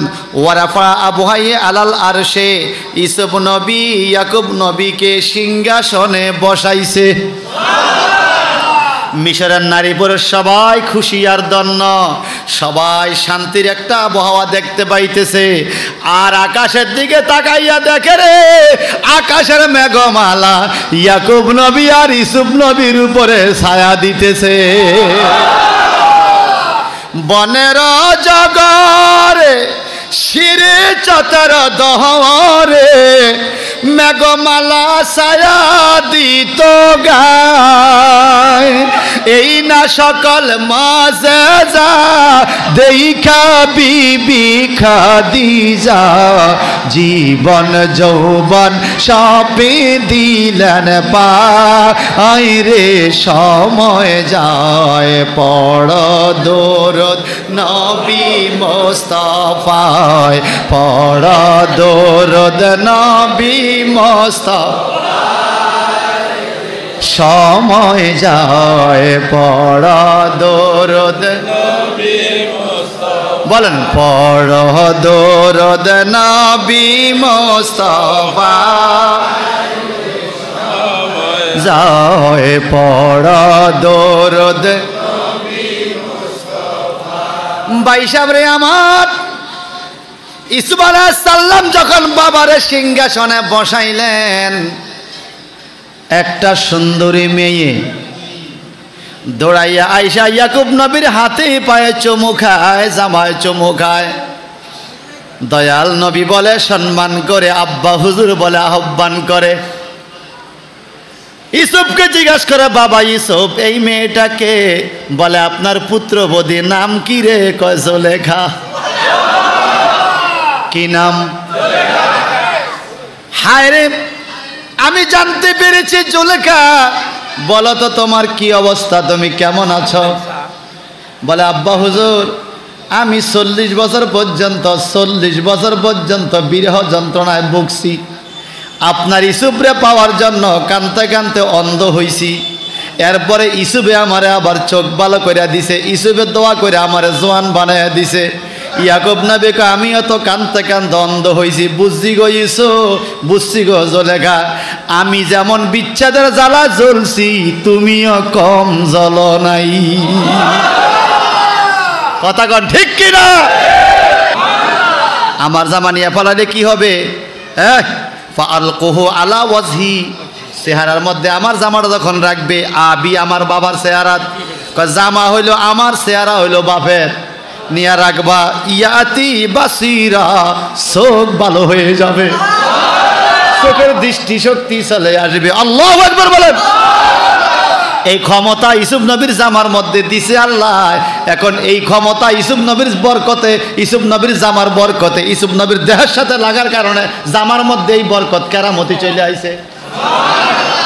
ওয়ারাফা আবুহাই আলাল আরশে, ইউসুফ নবী ইয়াকুব নবীকে সিংহাসনে বসাইছে। মিশরের নারী পুরুষ সবাই খুশি আর ধন্য, সবাই শান্তির একটা আবহাওয়া দেখতে পাইতেছে। আর আকাশের দিকে তাকাইয়া দেখে রে, আকাশের মেঘমালা ইয়াকুব নবী আর ইউসুফ নবীর উপরে ছায়া দিতেছে। বনের জগরে শিরে চতর দহরে, মেঘমালা ছায়া দিত গায়। এই না সকল মাঝে যা দেখা বিবি খাদিজা, জীবন যৌবন সপে দিলেন পাই রে, সময় যায় পড় দরুদ নবী মুস্তাফায়, পড় দরুদ নবী মুস্তাফা, সময় যায় পড় দরুদ নবী মুস্তাফা। বলেন পড় দরুদ নবী মুস্তাফা, যায় পড় দরুদ নবী মুস্তাফা। ভাই সাহেব রে আমার, ইউসুফ আলাইহিস সালাম যখন বাবারে সিংহাসনে বসাইলেন, একটা সুন্দরী মেয়ে দৌড়াইয়া আইসা ইয়াকুব নবীর হাতে পায়ে চুমু খায়, জামায় চুমু খায়। দয়াল নবী বলে সম্মান করে, আব্বা হুজুর বলে আহ্বান করে। ইউসুফকে জিজ্ঞাসা করে বাবা ইউসুফ এই মেয়েটাকে, বলে আপনার পুত্রবধূ নাম কি রে? কয় জুলেখা। কি নাম? হায় রে, আমি জানতে পেরেছি জুলেখা। বলো তো তোমার কি অবস্থা, তুমি কেমন আছো? বলে আব্বা হুজুর আমি 40 বছর পর্যন্ত বিরহ যন্ত্রণায় ভুগছি। আপনার ইউসুফরে পাওয়ার জন্য কানতে কানতে অন্ধ হইছি। এরপরে ইউসুফে আমারে আবার চোখ ভালো করে দিছে, ইউসুফের দোয়া করে আমারে জোয়ান বানাইয়া দিছে। ইয়াকুব নবী কয় আমিও তো কানতে কানতে অন্ধ হইছি। বুঝছি গো ইউসুফ, বুঝছি গো জুলেখা, আমি যেমন বিচ্ছেদের জ্বালা জ্বলছি তুমিও কম জ্বল নাই। কথা কন ঠিক কিনা? আমার জামা নিয়ে ফলালে কি হবে? ফাআলকুহু আলা ওয়াজহি, চেহারার মধ্যে আমার জামাটা যখন রাখবে, আবি আমার বাবার চেহারা, জামা হইল আমার, চেহারা হইল বাপের, নিয়া রাখবা। ইয়াতি বাসিরা, চোখ ভালো হয়ে যাবে, চোখের দৃষ্টি শক্তি চলে আসবে। আল্লাহু আকবার বলেন। এই ক্ষমতা ইউসুফ নবীর জামার মধ্যে দিছে আল্লাহ। এখন এই ক্ষমতা ইউসুফ নবীর বরকতে, ইউসুফ নবীর জামার বরকতে, ইউসুফ নবীর দেহের সাথে লাগার কারণে জামার মধ্যে এই বরকত কেরামতি চলে আইছে।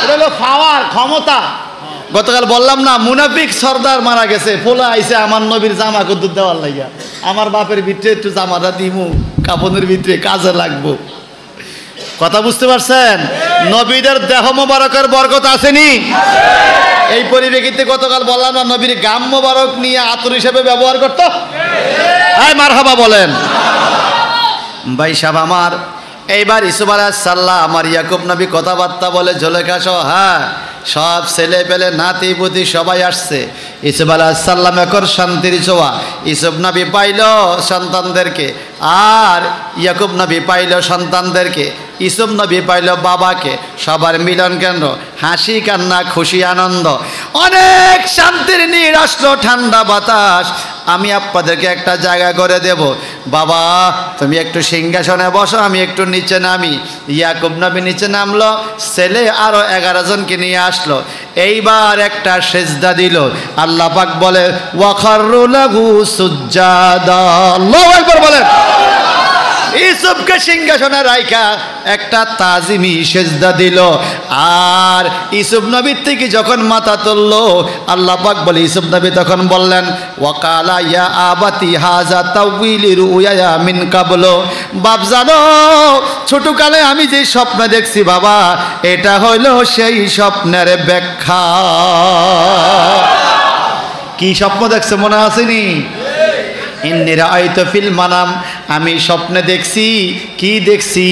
এটা হলো পাওয়ার, ক্ষমতা। গতকাল বললাম না, মুনাফিক সর্দার মারা গেছে, ফোলা আইছে আমার নবীর জামা কুদ্দুর দেওয়ার লাগিয়া, আমার বাপের ভিতরে একটু জামাটা দিমু, কাপনের ভিতরে কাজে লাগবো। কথা বুঝতে পারছেন? নবীদের দেহ মোবারকের বরকত আসেনি? এই পরিপ্রেক্ষিতে গতকাল বললাম না, নবীর গাম মোবারক নিয়ে আতর হিসেবে ব্যবহার করতো। এই মারহাবা বলেন ভাই সাহেব আমার। এইবার ইউসুফ আলাইহিস সালাম আমার ইয়াকুব নবী কথাবার্তা বলে, জুলেখা সহ হ্যাঁ সব ছেলে পেলে নাতি পুতি সবাই আসছে। ইউসুফ আলাইহিস সালাম এখন শান্তির ছোঁয়া ইউসুফ নবী পাইল সন্তানদেরকে, আর ইয়াকুব নবী পাইল সন্তানদেরকে, ইউসুফ নবী পাইল বাবাকে। সবার মিলন কেন্দ্র, হাসি কান্না খুশি আনন্দ, অনেক শান্তির নীড় আসলো, ঠান্ডা বাতাস। আমি আপনাদেরকে একটা জায়গা করে দেব, বাবা তুমি একটু সিংহাসনে বসো, আমি একটু নিচে নামি। ইয়াকুব নবী নিচে নামলো, ছেলে আরো 11 জনকে নিয়ে আসলো। এইবার একটা সেজদা দিল। আল্লাহ পাক বলে ওয়াখারু লাহু সুজ্জাদা। আল্লাহু আকবার বলেন। ইউসুফকে সিংহাসনে রাইখা একটা তাজিমি সেজদা দিল। আর ইউসুফ নবীর থেকে যখন মাথা তুললো, আল্লাহ পাক বলে ইউসুফ নবী তখন বললেন ওয়াকালা ইয়া আবাতি হাযা তাউইলির রুয়া মিন কাবলু। বাপ জানো, ছোটকালে আমি যে স্বপ্ন দেখছি বাবা, এটা হইল সেই স্বপ্নের ব্যাখ্যা। কি স্বপ্ন দেখছে মনে আসেনি? ইন্নী রাআইতু ফিল মানাম, আমি স্বপ্নে দেখছি। কি দেখছি?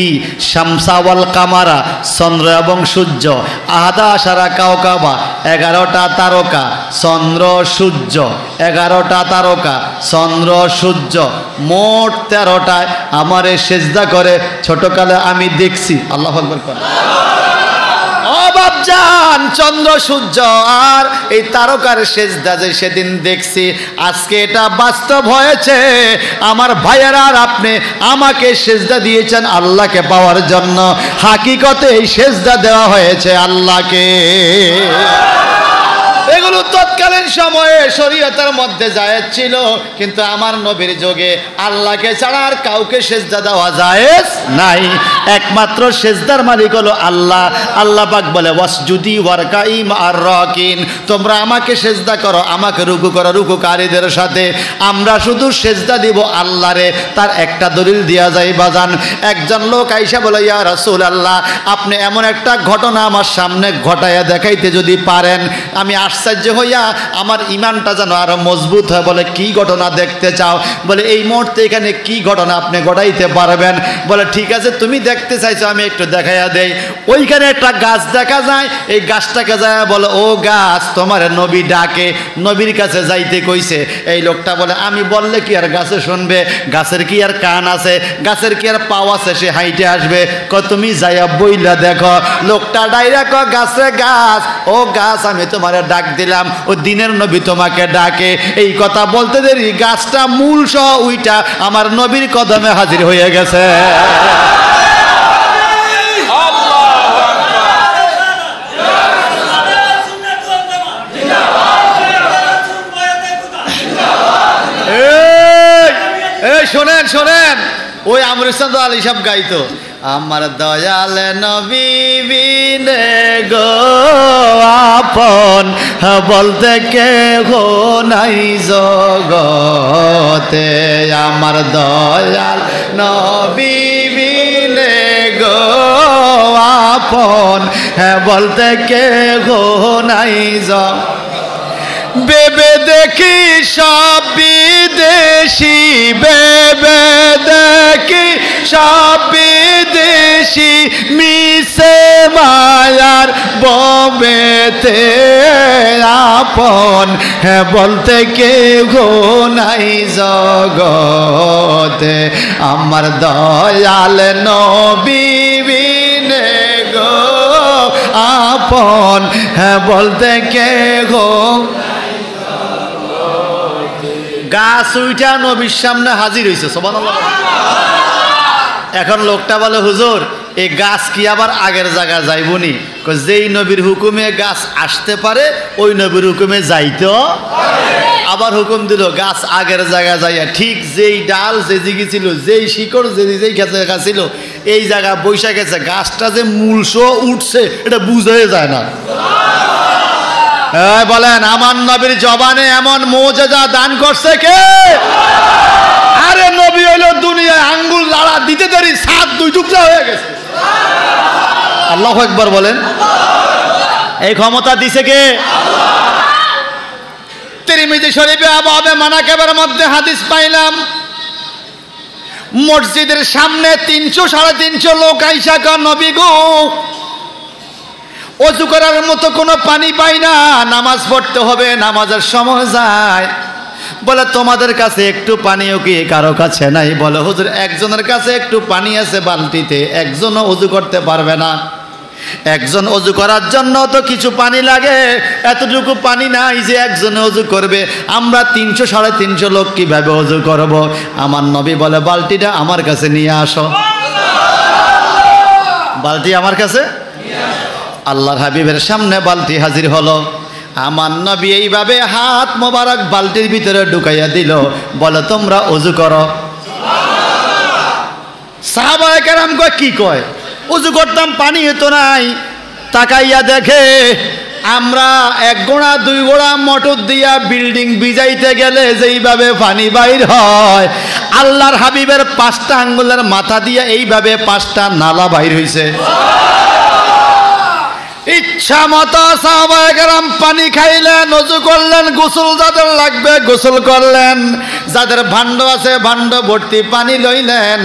শামসা ওয়াল কামারা, চন্দ্র এবং সূর্য, আহাদা আশারা কাওকাবা, 11টা তারকা, চন্দ্র সূর্য, 11টা তারকা, চন্দ্র সূর্য, মোট 13টায় আমারে সেজদা করে ছোটকালে আমি দেখছি। আল্লাহু আকবার করেন। বাপজান, চন্দ্র সূর্য আর এই তারকার সেজদা যে সেদিন দেখছি, আজকে এটা বাস্তব হয়েছে। আমার ভাইয়েরা আর আপনি আমাকে সেজদা দিয়েছেন আল্লাহকে পাওয়ার জন্য, হাকিকতে এই সেজদা দেওয়া হয়েছে আল্লাহকে। এগুলো তৎকালীন সময়ে শরীয়তের মধ্যে জায়েজ ছিল, কিন্তু আমার নবীর যুগে আল্লাহকে ছাড়া আর কাউকে সেজদা দেওয়া জায়েজ নাই। একমাত্র সেজদার মালিক হলো আল্লাহ। আল্লাহ পাক বলে ওয়াসজুদি ওয়ারকাই মা'আর রাকিন, তোমরা আমাকে সেজদা করো, আমাকে রুকু করো রুকুকারীদের সাথে। আমরা শুধু সেজদা দিব আল্লাহরে। তার একটা দলিল দেয়া যায় বাজান। একজন লোক আইসা বলে ইয়া রাসূলুল্লাহ, আপনি এমন একটা ঘটনা আমার সামনে ঘটাইয়া দেখাইতে যদি পারেন, আমি আশ্চর্য হইয়া আমার ইমানটা যেন আরো মজবুত হয়। বলে কি ঘটনা দেখতে চাও? বলে এই মুহূর্তে এখানে কি ঘটনা আপনি ঘটাইতে পারবেন? বলে ঠিক আছে, তুমি দেখতে চাইছো, আমি একটু দেখাইয়া দেই। ওইখানে একটা গাছ দেখা যায়, এই গাছটাকে যায় বলে ও গাছ তোমার নবী ডাকে, নবীর কাছে যাইতে কইছে। এই লোকটা বলে আমি বললে কি আর গাছে শুনবে? গাছের কি আর কান আছে? গাছের কি আর পাও আছে সে হাইটে আসবে? তুমি যাইয়া বইলা দেখো। লোকটা ডাইরা ক গাছে গাছ, ও গাছ আমি তোমার ডাক দিলাম, ও দিনের নবী তোমাকে ডাকে। এই কথা বলতে দেরি গাছটা মূল সহ উইটা আমার নবীর কদমে হাজির হয়ে গেছে। শোনেন শোনেন, ওই আমর ইসলাম আলী সাহেব গাইতো আমার দয়াল নবী বিনে গো আপন বলতে কেহ নাই জগতে। আমার দয়াল নবী বিনে গো আপন বলতে কেহ নাই জগতে। বেবে দেখি সব বিদেশি, বেবে দেখি সব বিদেশি, মিশে মায়ার ববেতে আপন বলতে কেহ নাই জগতে। আমার দয়াল নবী বিনে গো আপন বলতে কেহ। গাছ উইটা নবীর সামনে হাজির হয়েছে সুবহানাল্লাহ। এখন লোকটা বলে হুজুর এই গাছ কি আবার আগের জায়গায় যাইবনি? যেই নবীর হুকুমে গাছ আসতে পারে ওই নবীর হুকুমে যাইতো। আবার হুকুম দিল গাছ আগের জায়গায় যাইয়া ঠিক যেই ডাল যে দিকে ছিল, যেই শিকড় যেই জায়গা ছিল এই জায়গা বৈশা গেছে, গাছটা যে মূলস উঠছে এটা বুঝাই যায় না। বলেন আমার নবীর জবানে এমন মুজিজা দান করছে কে? আরে নবী হইল দুনিয়ায় আঙ্গুল লাড়া দিতে দেরি সাত দুই টুকরা হয়ে গেছে। আল্লাহু আকবার বলেন। এই ক্ষমতা দিছে কে? তিরমিজি শরীফে আবু মানাকিবের মধ্যে হাদিস পাইলাম, মসজিদের সামনে 300 সাড়ে 300 লোক আইসা কয় নবী গো ওযু করার মতো কোনো পানি পাই না, নামাজ পড়তে হবে, নামাজের সময় যায়। বলে তোমাদের কাছে একটু পানিও কি কারো কাছে নাই? বলে হুজুর একজনের কাছে একটু পানি আছে বালতিতে, একজনও ওযু করতে পারবে না। একজন ওযু করার জন্য তো কিছু পানি লাগে, এতটুকু পানি নাই যে একজনে ওযু করবে। আমরা 300 সাড়ে 300 লোক কিভাবে ওযু করব? আমার নবী বলে বালতিটা আমার কাছে নিয়ে আসো। বালতি আমার কাছে, আল্লাহর হাবিবের সামনে বালতি হাজির হলো। আমার নবী এইভাবে হাত মোবারক বালতির ভিতরে ঢুকাইয়া দিল, বলে তোমরা ওযু করো। সাহাবায়ে কেরাম কয় কি কয়? ওযু করতাম পানি হতো নাই। তাকাইয়া দেখে আমরা 1 গোড়া 2 গোড়া মোটর দিয়া বিল্ডিং বিজাইতে গেলে যেইভাবে পানি বাইর হয়, আল্লাহর হাবিবের 5টা আঙ্গুলের মাথা দিয়া এইভাবে 5টা নালা বাইর হইছে। ইচ্ছা মতো সাহাবায়ে কেরাম পানি খাইলেন, ওযু করলেন, গোসল যাদের লাগবে গোসল করলেন, যাদের ভাণ্ড আছে ভাণ্ড ভর্তি পানি লইলেন।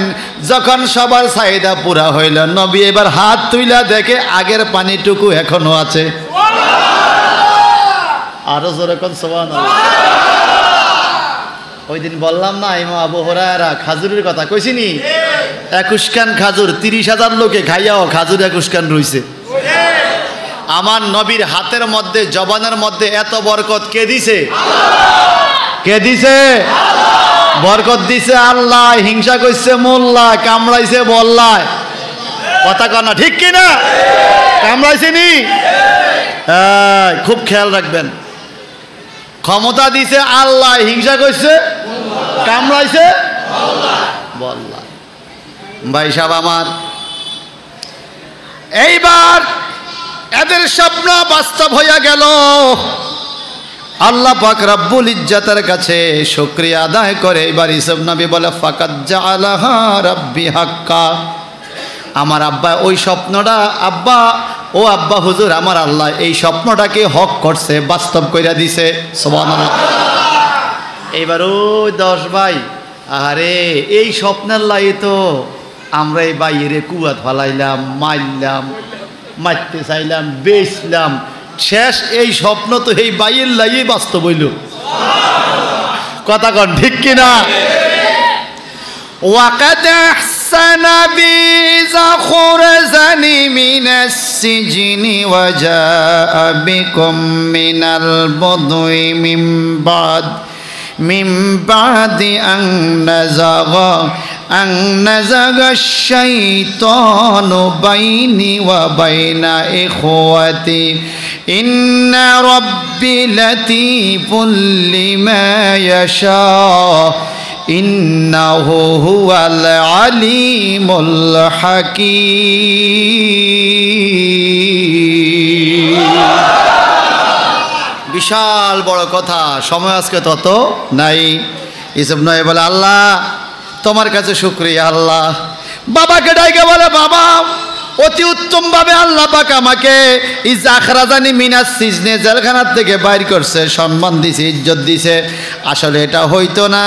যখন সবার চাহিদা পুরা হইল, নবী এবার হাত তুইলা দেখে আগের পানিটুকু এখনো আছে। আরো জোরে কোন সুবহানাল্লাহ। ওই দিন বললাম না ইমাম আবু হুরায়রা খাজুরের কথা কইছিনি? 21 কান খাজুর 30,000 লোকে খাইয়াও খাজুর 21 কান রইছে। আমার নবীর হাতের মধ্যে জবানের মধ্যে এত বরকত কে দিছে? কে দিছে? বরকত দিছে আল্লাহ। হিংসা করছে মোল্লা, কামড়াইছে বল্লায়। কথা কনা ঠিক কিনা? কামড়াইছে নি? খুব খেয়াল রাখবেন। ক্ষমতা দিছে আল্লাহ, হিংসা করছে কামড়াইছে বল্লা। ভাই সাহেব আমার, এইবার এদের স্বপ্ন বাস্তব হইয়া গেল। আল্লাহ পাক রব্বুল ইজ্জতের কাছে শুকরিয়া আদায় করে এবার ইসব নবী বলে ফাকাদ জাআলাহা রাব্বি হাক্কা। আমার আব্বা ওই স্বপ্নটা আব্বা ও আব্বা হুজুর আমার আল্লাহ এই স্বপ্নটাকে হক করছে, বাস্তব কইরা দিছে। সুবহানাল্লাহ। এইবার ওই 10 ভাই, আরে এই স্বপ্নের লাই তো আমরা এই বাইরে কুয়াত ফালাইলাম, মারলাম, মারতে চাইলাম, বেচলাম, শেষ এই স্বপ্ন তো এই বাইয়ের লাই বাস্তব হইল। কথা কন ঠিক কিনা? ওয়াকাদ আহসানা বি ইযা খুরজানি মিনাস সিজনি ওয়া জাআ বিকুম মিনাল বুদুই মিন বাদি আন নাযাগা আশ-শাইতানু বাইনি ওয়া বাইনা ইখওয়াতি ইন্না রাব্বি লাতীফুল লিমা ইয়াশা ইন্নাহু হুয়াল আলিমুল হাকীম। বিশাল বড় কথা, সময় আজকে তত নাই। এসব নয় বলে আল্লাহ তোমার কাছে শুকরিয়া। আল্লাহ বাবাকে ডাইকে বলে বাবা অতি উত্তম ভাবে আল্লাহ পাক আমাকে ইজা আখরাজানি মিনাস সিজনে জেলখানার থেকে বাইর করছে, সম্মান দিছে, ইজ্জত দিছে। আসলে এটা হইতো না।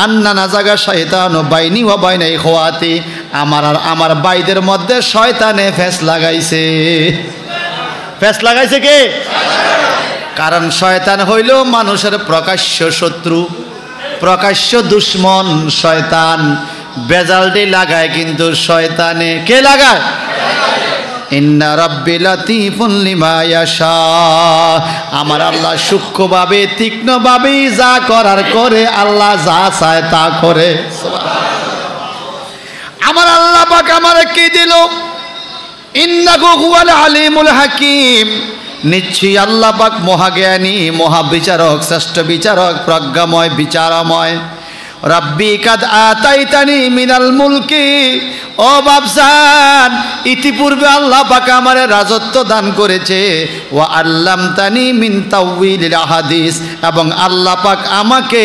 আন্না নাযাগা শাইতানু বাইনি ওয়া বাইনা ইখওয়াতি, আমার আর আমার ভাইদের মধ্যে শয়তানে ফেস লাগাইছে। ফেস লাগাইছে কে? কারণ শয়তান হইল মানুষের প্রকাশ্য শত্রু, প্রকাশ্য দুশ্মন শয়তান। বেজালটি লাগায় কিন্তু শয়তানে কে লাগায়? ইন্না রাব্বি লাতীফুন লিমা ইয়াশা, আমার আল্লাহ সূক্ষ্মভাবে তীক্ষ্ণভাবে যা করার করে, আল্লাহ যা চায় তা করে। আমার আল্লাহ পাক আমারে কি দিল? ইন্নাহু হুয়াল আলিমুল হাকিম, নিশ্চয়ই আল্লাহ পাক মহাজ্ঞানী, মহাবিচারক, শ্রেষ্ঠ বিচারক, প্রজ্ঞাময়, বিচারময়। রাব্বি কাদ আতাইতানি মিনাল মুলকি, ও বাপসান ইতিপূর্বে আল্লাহ পাক আমারে রাজত্ব দান করেছে। ওয়া আল্লামতানি মিন তাউইলিল আহাদিস, এবং আল্লাহ পাক আমাকে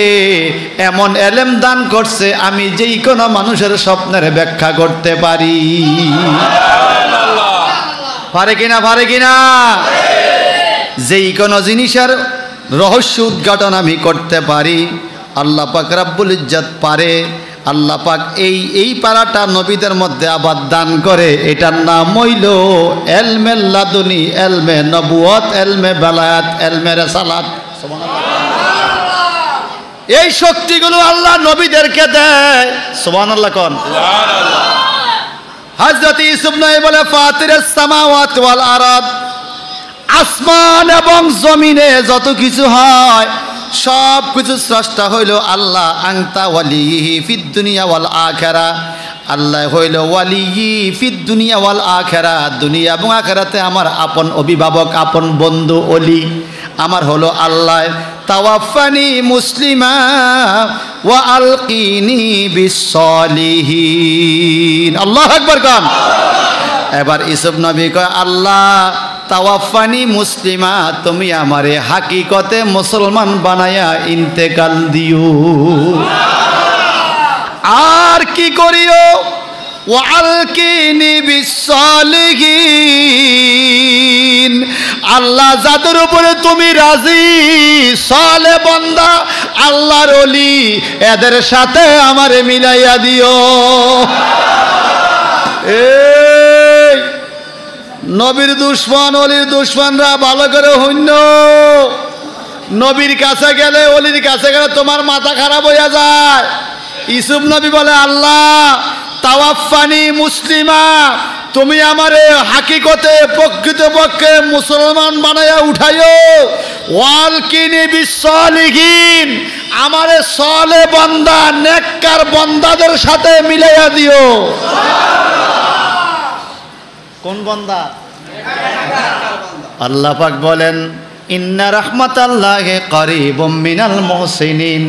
এমন এলেম দান করছে আমি যেই কোনো মানুষের স্বপ্নের ব্যাখ্যা করতে পারি। পারে কিনা, পারে কিনা? যেই কোনো জিনিসের রহস্য উদ্ঘাটন আমি করতে পারি, আল্লাহ পাক রাব্বুল ইজ্জত পারে। আল্লাহ পাক এই পারাটা নবীদের মধ্যে আবার দান করে। এটার নাম হইল এলমে লাদুনি, এলমে নবুয়ত, এলমে বেলায়াত, এলমে রিসালাত। এই শক্তিগুলো আল্লাহ নবীদেরকে দেয়। সুবহানাল্লাহ কোন? হযরত ইউসুফ নবী বলে ফাতিরাস সামাওয়াতি ওয়াল আরদ, আসমান এবং জমিনে যত কিছু হয় সব কিছু স্রষ্টা হইল আল্লাহ। আংতা ওয়ালিহি ফিদ দুনিয়া ওয়াল আখিরা, আল্লাহ হইল ওয়ালিহি ফিদ দুনিয়া ওয়াল আখিরা, দুনিয়া এবং আখিরাতে আমার আপন অভিভাবক, আপন বন্ধু, ওলি আমার হলো আল্লাহ। তাওয়াফানি মুসলিমা ওয়া আলকিনি বিসসলিহিন। আল্লাহু আকবার কোন? এবার ইউসুফ নবী কয় আল্লাহ তাওয়াফানি মুসলিমা, তুমি আমারে হাকিকতে মুসলমান বানায়া ইন্তেকাল দিও। আর কি করিও? ওয়া আলকিনি বিসসলিহিন, আল্লাহ যাদের উপরে তুমি রাজি, সালে বান্দা, আল্লাহর ওলি, এদের সাথে আমারে মিলাইয়া দিও। নবীর দুশ্মন, অলির দুশ্মনরা ভালো করে হইন। নবীর কাছে গেলে, অলির কাছে গেলে তোমার মাথা খারাপ হইয়া যায়। ইউসুফ নবী বলে আল্লাহ তাওয়াফানি মুসলিমা, তুমি আমারে হাকিকতে প্রকৃতপক্ষে মুসলমান বানায়া উঠাইও। ওয়ালকিনি বিসসলিহিন, আমারে সালে বান্দা, নেককার বান্দাদের সাথে মিলাইয়া দিও। কোন বান্দা? আল্লাহ পাক বলেন ইন্না রাহমাতাল্লাহি কারীবুম মিনাল মুহসিনিন,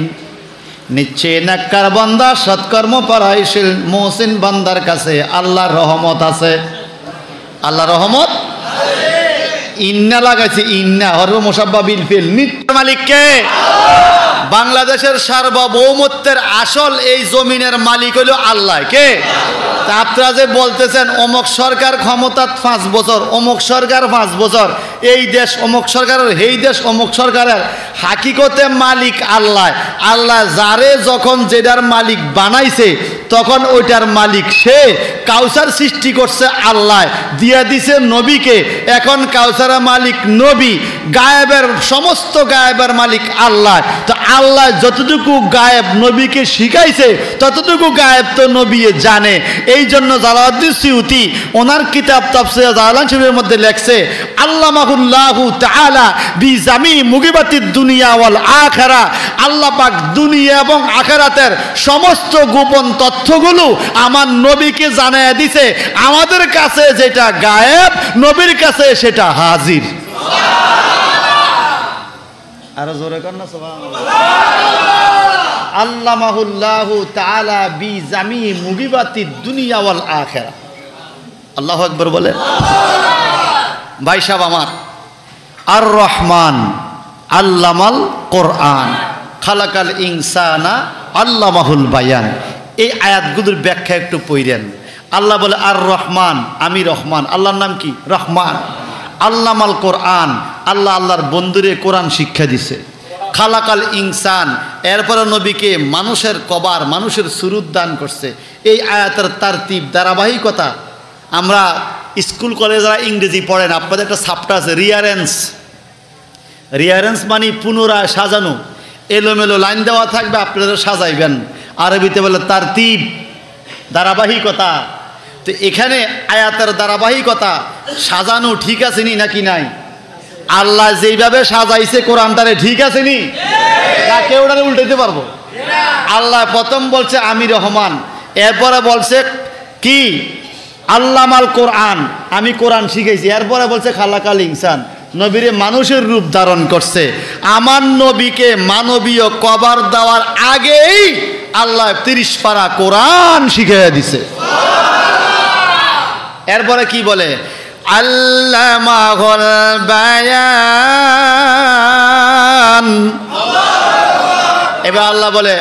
নিশ্চয় নেককার বান্দা, সৎকর্ম পরায়ণশীল মুহসিন বান্দার কাছে আল্লাহর রহমত আছে। আল্লাহর রহমত ইন্না লাগাইছে, ইন্না হরফ মুসাব্বা বিল ফিল। নিত্য মালিক কে? বাংলাদেশের সার্বভৌমত্বের আসল এই জমিনের মালিক হইল আল্লাহ। কে? আপনারা যে বলতেছেন অমুক সরকার ক্ষমতা 5 বছর, অমুক সরকার 5 বছর, এই দেশ অমুক সরকারের, এই দেশ অমুক সরকারের, হাকিকতে মালিক আল্লাহ। আল্লাহ যারে যখন যেটার মালিক বানাইছে তখন ওইটার মালিক সে। কাউসার সৃষ্টি করছে আল্লাহ, দিয়া দিছে নবীকে, এখন কাউসারের মালিক নবী। গায়েবের সমস্ত গায়েবের মালিক আল্লাহ। তো আল্লাহ যতটুকু গায়েব নবীকে শিখাইছে ততটুকু গায়েব তো নবী জানে। এই জন্য জালালউদ্দিন সিউতি ওনার কিতাব তাফসীর জালালাইন শরীফের মধ্যে লেখছে আল্লামাহুল্লাহু তাআলা বিজামি মুগিবাতিদ দুনিয়া ওয়াল আখিরা, আল্লাহ পাক দুনিয়া এবং আখিরাতের সমস্ত গোপন তথ্যগুলো আমার নবীকে জানায়া দিছে। আমাদের কাছে যেটা গায়েব, নবীর কাছে সেটা হাজির। আরো জোরে কর না সুবহানাল্লাহ। আল্লামাহুল্লাহু তাআলা বিজামি মুগিবাতিদ দুনিয়া ওয়াল আখিরা। আল্লাহু আকবার বলে। ভাই সাহেব আমার, আর রহমান আল্লামাল কোরআন, খালাকাল ইনসানা আল্লামাহুল বায়ান। এই আয়াতগুলোর ব্যাখ্যা একটু পড়েন। আল্লাহ বলে আর রহমান, আমি রহমান। আল্লাহর নাম কি? রহমান। আল্লামাল কোরআন, আল্লাহ আল্লাহর বন্ধুরে কোরআন শিক্ষা দিছে। খালাকাল ইনসান, এরপরে নবীকে মানুষের কবার, মানুষের সুরুত দান করছে। এই আয়াতের তারতিব, ধারাবাহিকতা। আমরা স্কুল কলেজ যারা ইংরেজি পড়েন, আপনাদের একটা সাবটা আছে রিয়ারেন্স। রিয়ারেন্স মানে পুনরায় সাজানো, এলোমেলো লাইন দেওয়া থাকবে, আপনারা সাজাইবেন। আরবিতে বলে তারতিব, ধারাবাহিকতা। তো এখানে আয়াতের ধারাবাহিকতা, সাজানো ঠিক আছে নি নাকি নাই? আল্লাহ যেইভাবে সাজাইছে কোরআনটারে ঠিক আছে নি? না কেউ ওটারে উল্টাইতে পারবো? আল্লাহ প্রথম বলছে আমি রহমান, এরপরে বলছে কি আল্লামাল কোরআন, আমি কোরআন শিখাইছি। এরপরে বলছে খালাকাল ইনসান, নবীরে মানুষের রূপ ধারণ করছে। আমার নবীকে মানবীয় কবর দেওয়ার আগেই আল্লাহ 30 পারা কোরআন শিখাইয়া দিছে। এরপরে কি বলে, আল্লামাহুল বায়ান। এবার আল্লাহ বলে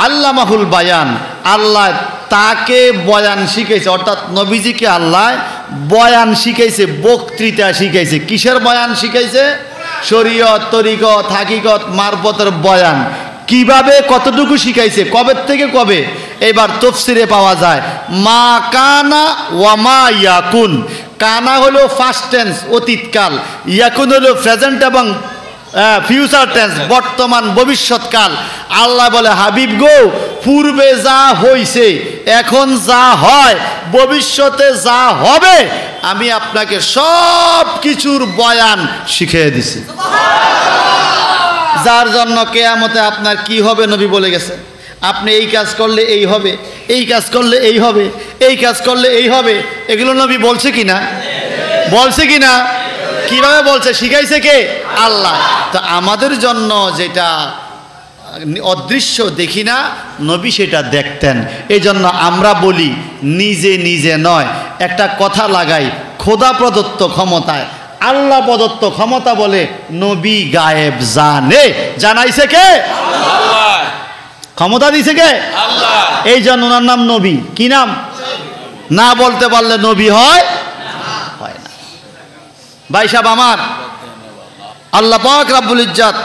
আল্লামাহুল বায়ান, আল্লাহ তাকে বয়ান শিখাইছে, অর্থাৎ নবীজিকে আল্লাহ বয়ান শিখাইছে, বক্তৃতা শিখাইছে। কিসের বয়ান শিখাইছে? শরীয়ত, তরিকত, হাকিকত, মারফতের বয়ান। কিভাবে, কতটুকু শিখাইছে, কবে থেকে কবে? এবার তফসিরে পাওয়া যায় মা কানা ওয়া মা ইয়াকুন। কানা হলো ফার্স্ট টেন্স, অতীতকাল। ইয়াকুন হলো প্রেজেন্ট এবং ফিউচার টেন্স, বর্তমান ভবিষ্যৎকাল। আল্লাহ বলে হাবিব গো, পূর্বে যা হইছে, এখন যা হয়, ভবিষ্যতে যা হবে, আমি আপনাকে সব কিছুর বয়ান শিখিয়ে দিছি। যার জন্য কিয়ামতে আপনার কি হবে নবী বলে গেছে। আপনি এই কাজ করলে এই হবে, এই কাজ করলে এই হবে, এই কাজ করলে এই হবে। এগুলো নবী বলছে কিনা? বলছে কিনা? কিভাবে বলছে? শিখাইছে কে? আল্লাহ। তো আমাদের জন্য যেটা অদৃশ্য দেখি না, নবী সেটা দেখতেন। এই জন্য আমরা বলি নিজে নিজে নয়, একটা কথা লাগাই, খোদা প্রদত্ত ক্ষমতায়, আল্লাহ প্রদত্ত ক্ষমতা বলে নবী গায়েব জানে। জানাইছে কে? আল্লাহ। ক্ষমতা দিছে কে? আল্লাহ। এই জন্য ওনার নাম নবী। কি নাম? না বলতে পারলে নবী হয় হয় না। ভাই সাহেব আমার, আল্লাহ পাক রব্বুল ইজ্জত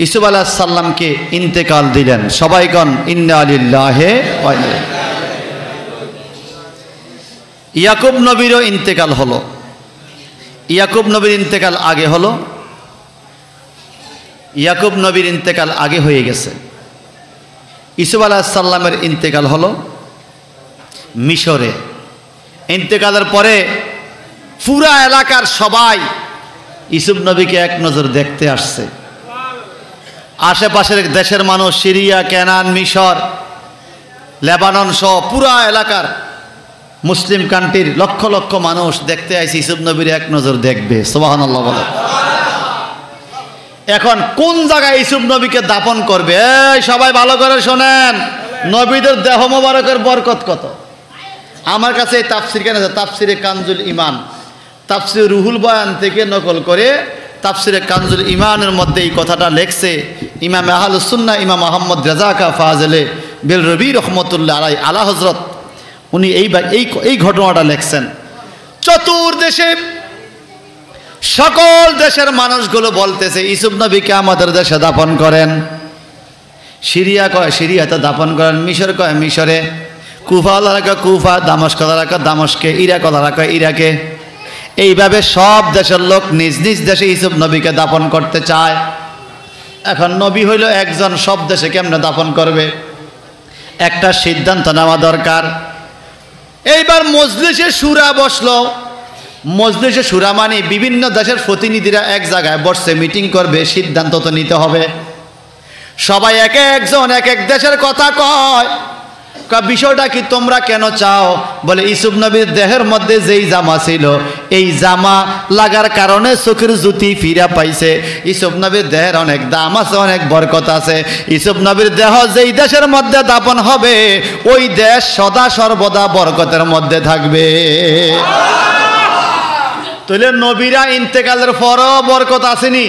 ইউসুফ আলাইহিস সালামকে ইন্তেকাল দিলেন। সবাই কোন ইন্না লিল্লাহি ওয়া ইন্না ইলাইহি রাজিউন। ইয়াকুব নবীরও ইন্তেকাল হলো। ইয়াকুব নবীর ইন্তেকাল আগে হলো। ইয়াকুব নবীর ইন্তেকাল আগে হয়ে গেছে। ইউসুফ আলাইহিস সালামের ইন্তেকাল হলো মিশরে। ইন্তেকালের পরে পুরা এলাকার সবাই ইউসুফ নবীকে এক নজর দেখতে আসছে। আশেপাশের দেশের মানুষ, সিরিয়া, কেনান, মিশর, লেবানন সহ পুরা এলাকার মুসলিম কান্ট্রির লক্ষ লক্ষ মানুষ দেখতে আইছে ইউসুফ নবীর এক নজর দেখবে। সুবহানাল্লাহ বলে। এখন কোন জায়গায় ইউসুফ নবীকে দাফন করবে? এই সবাই ভালো করে শোনেন, নবীদের দেহ মোবারকের বরকত কত। আমার কাছে এই তাফসির কেন আছে, তাফসিরে কানজুল ইমান, তাফসির রুহুল বয়ান থেকে নকল করে তাফসিরে কানজুল ইমানের মধ্যে এই কথাটা লেখছে ইমাম আহলুস সুন্নাহ ইমাম আহমদ রাজাকা ফাজলে বিল রবি রহমতুল্লাহ আলাই আলা হজরত। উনি এই ঘটনাটা লেখছেন। চতুর্দেশে সকল দেশের মানুষগুলো বলতেছে ইউসুফ নবীকে আমাদের দেশে দাফন করেন। সিরিয়া কয় সিরিয়াতে দাফন করেন, মিশর কয় মিশরে, কুফা কয় কুফা, দামস্ক কয় দামস্কে, ইরাক কয় ইরাকে। এইভাবে সব দেশের লোক নিজ নিজ দেশে ইউসুফ নবীকে দাফন করতে চায়। এখন নবী হইল একজন, সব দেশে কেমনে দাফন করবে? একটা সিদ্ধান্ত নেওয়া দরকার। এইবার মজলিসে শুরা বসলো। মজলিসে শুরা মানে বিভিন্ন দেশের প্রতিনিধিরা এক জায়গায় বসছে, মিটিং করবে, সিদ্ধান্ত তো নিতে হবে। সবাই এক একজন এক এক দেশের কথা কয়। বিষয়টা কি, তোমরা কেন চাও? বলে ইউসুফ নবীর দেহের মধ্যে যেই জামা ছিল, এই জামা লাগার কারণে চোখের জ্যোতি ফিরা পাইছে। ইউসুফ নবীর দেহের অনেক দাম আছে, অনেক বরকত আছে। ইউসুফ নবীর দেহ যেই দেশের মধ্যে দাফন হবে, ওই দেশ সদা সর্বদা বরকতের মধ্যে থাকবে। তাহলে নবীরা ইন্তেকালের পরও বরকত আসেনি?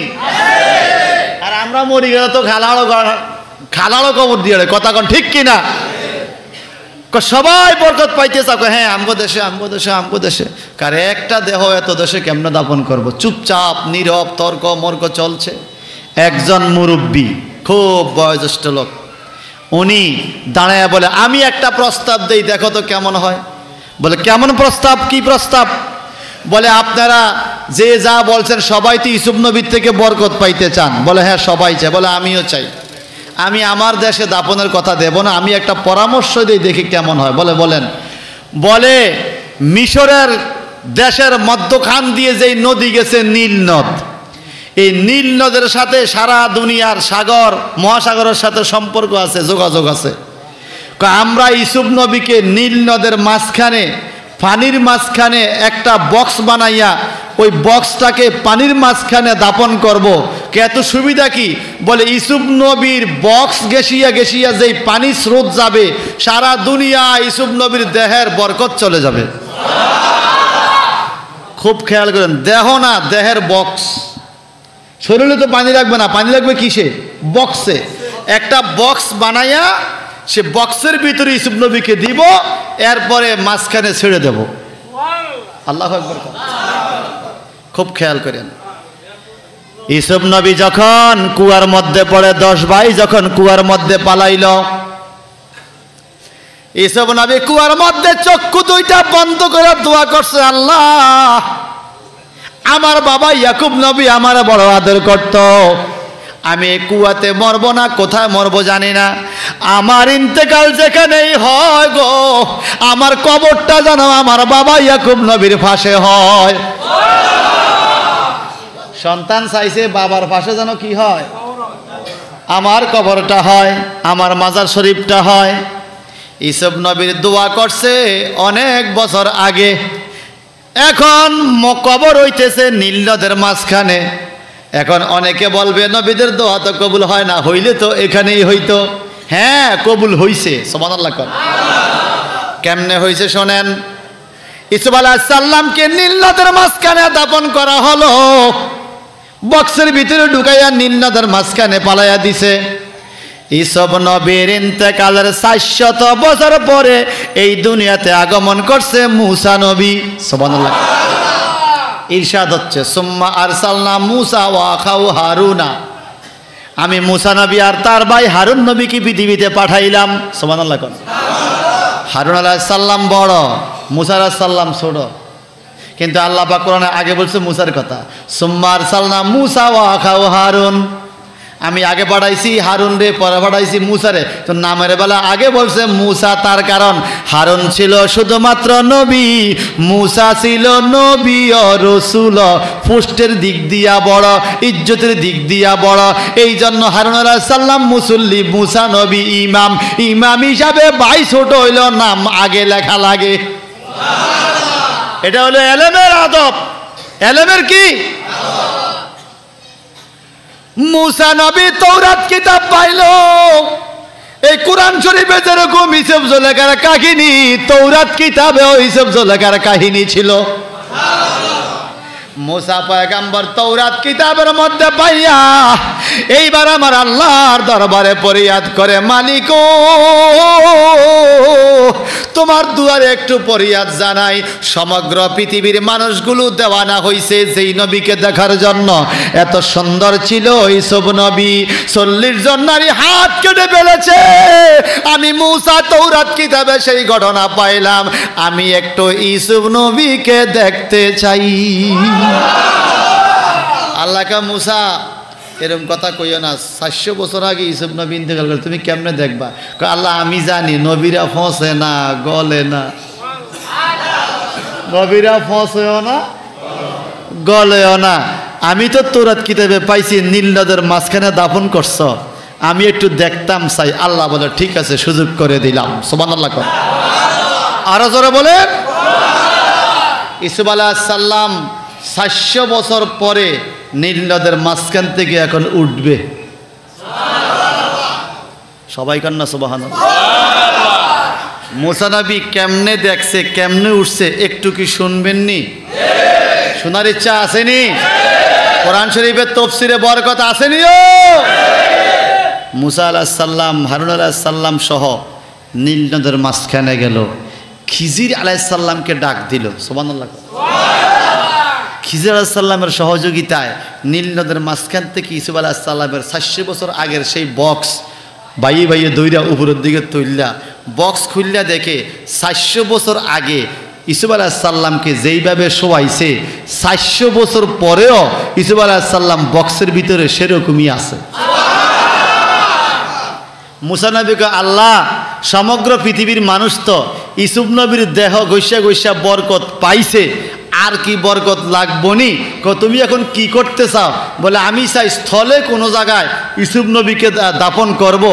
আর আমরা মরি গেলে তো খালালো কবর দিয়ে কথা কন, ঠিক কিনা? সবাই বরকত পাইতে চাও। হ্যাঁ আমগো দেশে আমগো দেশে আমগো দেশে। কার একটা দেহ এত দেশে কেমনে দাফন করব? চুপচাপ নীরব তর্ক মর্ক চলছে। একজন মুরব্বী, খুব বয়োজ্যেষ্ঠ লোক, উনি দাঁড়ায় বলে আমি একটা প্রস্তাব দেই, দেখো তো কেমন হয়। বলে কেমন প্রস্তাব? কি প্রস্তাব? বলে আপনারা যে যা বলছেন সবাই তো ইউসুফ নবীর থেকে বরকত পাইতে চান। বলে হ্যাঁ সবাই চায়। বলে আমিও চাই। আমি আমার দেশে দাফনের কথা দেব না, আমি একটা পরামর্শ দিই, দেখি কেমন হয়। বলে বলেন। বলে মিশরের দেশের মধ্যখান দিয়ে যেই নদী গেছে নীল নদ, এই নীল নদের সাথে সারা দুনিয়ার সাগর মহাসাগরের সাথে সম্পর্ক আছে, যোগাযোগ আছে। আমরা ইউসুফ নবীকে নীল নদের মাঝখানে পানির মাঝখানে একটা বক্স বানাইয়া ওই বক্সটাকে পানির মাঝখানে দাপন করব। এত সুবিধা কি? বলে ইউসুফ নবীর বক্স গেছিয়া গেছিয়া যেই পানি স্রোত যাবে, সারা দুনিয়া ইউসুফ নবীর দেহের বরকত চলে যাবে। খুব খেয়াল করেন, দেহ না, দেহের বক্স। শরীরে তো পানি রাখবে না, পানি রাখবে কিসে? বক্সে। একটা বক্স বানাইয়া সে বক্সের ভিতরে ইউসুফ নবীকে দিব, এরপরে মাঝখানে ছেড়ে দেব। আল্লাহু আকবার। খুব খেয়াল করেন, ইউসুফ নবী যখন কুয়ার মধ্যে পড়ে, 10 ভাই যখন কুয়ার মধ্যে পালাইল, ইউসুফ নবী কুয়ার মধ্যে চক্ষু দুইটা বন্ধ করে দোয়া করছে, আল্লাহ আমার বাবা ইয়াকুব নবী আমার বড় আদর করত, আমি কুয়াতে মরবো না, কোথায় মরবো জানি না, আমার ইন্তেকাল যেখানেই হয় গো, আমার কবরটা যেন আমার বাবা ইয়াকুব নবীর পাশে হয়। সন্তান চাইছে বাবার পাশে যেন কি হয়? আমার কবরটা হয়, আমার মাজার শরীফটা হয়। ইউসুফ নবীর দোয়া করছে অনেক বছর আগে, এখন কবর হইতেছে নীল নদের মাঝখানে। এখন অনেকে বলবে নবীদের দোয়া তো কবুল হয় না, হইলে তো এখানেই হইতো। হ্যাঁ, কবুল হইছে, সুবহানাল্লাহ। কেমনে হইছে শোনেন। ইউসুফ আলাইহিস সালামকে নীল নদের মাঝখানে দাপন করা হলো, বক্সের ভিতরে ঢুকাইয়া নীল নদের মাঝখানে পালাইয়া দিছে। ইউসুফ নবীর ইন্তেকালের 400 বছর পরে এই দুনিয়াতে আগমন করছে মূসা নবী, সুবহানাল্লাহ। ইরশাদ হচ্ছে, সুম্মা আরসালনা মূসা ওয়া আখাহু হারুনা, আমি মূসা নবী আর তার ভাই হারুন নবীকে পৃথিবীতে পাঠাইলাম, সুবহানাল্লাহ। হারুন আলাইহিস সালাম বড়, মূসা আলাইহিস সালাম ছোট, কিন্তু আল্লাহ পাক কোরআনে আগে বলছে মূসার কথা, সুম্মা আরসালনা মূসা ওয়া আখাহু হারুন, আমি আগে পাঠাইছি হারুন রে, পরে পাঠাইছি মূসা রে। তো নামের বেলা আগে বলছে মূসা, তার কারণ হারুন ছিল শুধুমাত্র নবী, মূসা ছিল নবী ও রাসূল, পুষ্টের দিক দিয়া বড়, ইজ্জতের দিক দিয়া বড়। এই জন্য হারুন আলাইহিস সালাম মুসল্লি, মূসা নবী ইমাম। ইমাম হিসাবে ভাই ছোট হইল, নাম আগে লেখা লাগে। এটা হলো এলেমের আদব। এলেমের কি? মূসা নবী তৌরাত কিতাব পাইল, এই কোরআন শরীফে যেরকম ইউসুফ জুলেখার কাহিনী, তৌরাত কিতাবেও ইউসুফ জুলেখার কাহিনী ছিল। মূসা পয়গম্বর তৌরাত কিতাবের মধ্যে পাইয়া এইবার আমার আল্লাহর দরবারে ফরিয়াদ করে, মালিক ও তোমার দুয়ারে একটু ফরিয়াদ জানাই, সমগ্র পৃথিবীর মানুষগুলো দেওয়ানা হইছে যেই নবীকে দেখার জন্য। এত সুন্দর ছিল ইউসুফ নবী, 40 জন নারী হাত কেটে ফেলেছে। আমি মূসা তৌরাত কিতাবে সেই ঘটনা পাইলাম, আমি একটু ইউসুফ নবীকে দেখতে চাই। আল্লাহ কা মূসা এরকম কথা কইও না, 400 বছর আগে ইউসুফ নবী ইন্তেকাল করে, তুমি কেমনে দেখবা? আল্লাহ আমি জানি নবীরা ফসে না, গলে না, নবীরা ফসেও না, গলেও না। আমি তো তৌরাত কিতাবে পাইছি নীল নদের মাঝখানে দাফন করছ, আমি একটু দেখতাম চাই। আল্লাহ বলে ঠিক আছে, সুযোগ করে দিলাম, সুবহানাল্লাহ। আরো জোরে বলেন। ইউসুফ আলাইহিস সালাম 400 বছর পরে নীল নদের মাঝখান থেকে এখন উঠবে। সবাই কান্না সুবহানাল্লাহ। মূসা নবী কেমনে দেখছে, কেমনে উঠছে, একটু কি শুনবেননি? শোনার ইচ্ছা আসেনি? কোরআন শরীফের তাফসীরে বরকত আসেনি? মূসা আলাইহিস সালাম, হারুন আলাইহিস সালাম সহ নীল নদের মাঝখানে গেল, খিজির আলাইহিস সালামকে ডাক দিল, সুবহানাল্লাহ। খিজির আলাইহিস সালামের সহযোগিতায় নীল নদের মাঝখান থেকে ইউসুফ আলাইহিস সালামের 400 বছর আগের সেই বক্স বাইয়ে বাইয়ে দইরা উপরের দিকে তুললা, বক্স খুললা দেখে 400 বছর আগে ইউসুফ আলাইহিস সালামকে যেইভাবে শোয়াইছে, 400 বছর পরেও ইউসুফ আলাইহিস সালাম বক্সের ভিতরে সেরকমই আছে। মূসা নবীকে আল্লাহ সমগ্র পৃথিবীর মানুষ তো ইউসুফ নবীর দেহ গৈসা গৈসা বরকত পাইছে, আর কি বরকত লাগবনি? তুমি এখন কি করতে চাও? বলে আমি চাই স্থলে কোনো জায়গায় ইউসুফ নবীকে দাফন করব।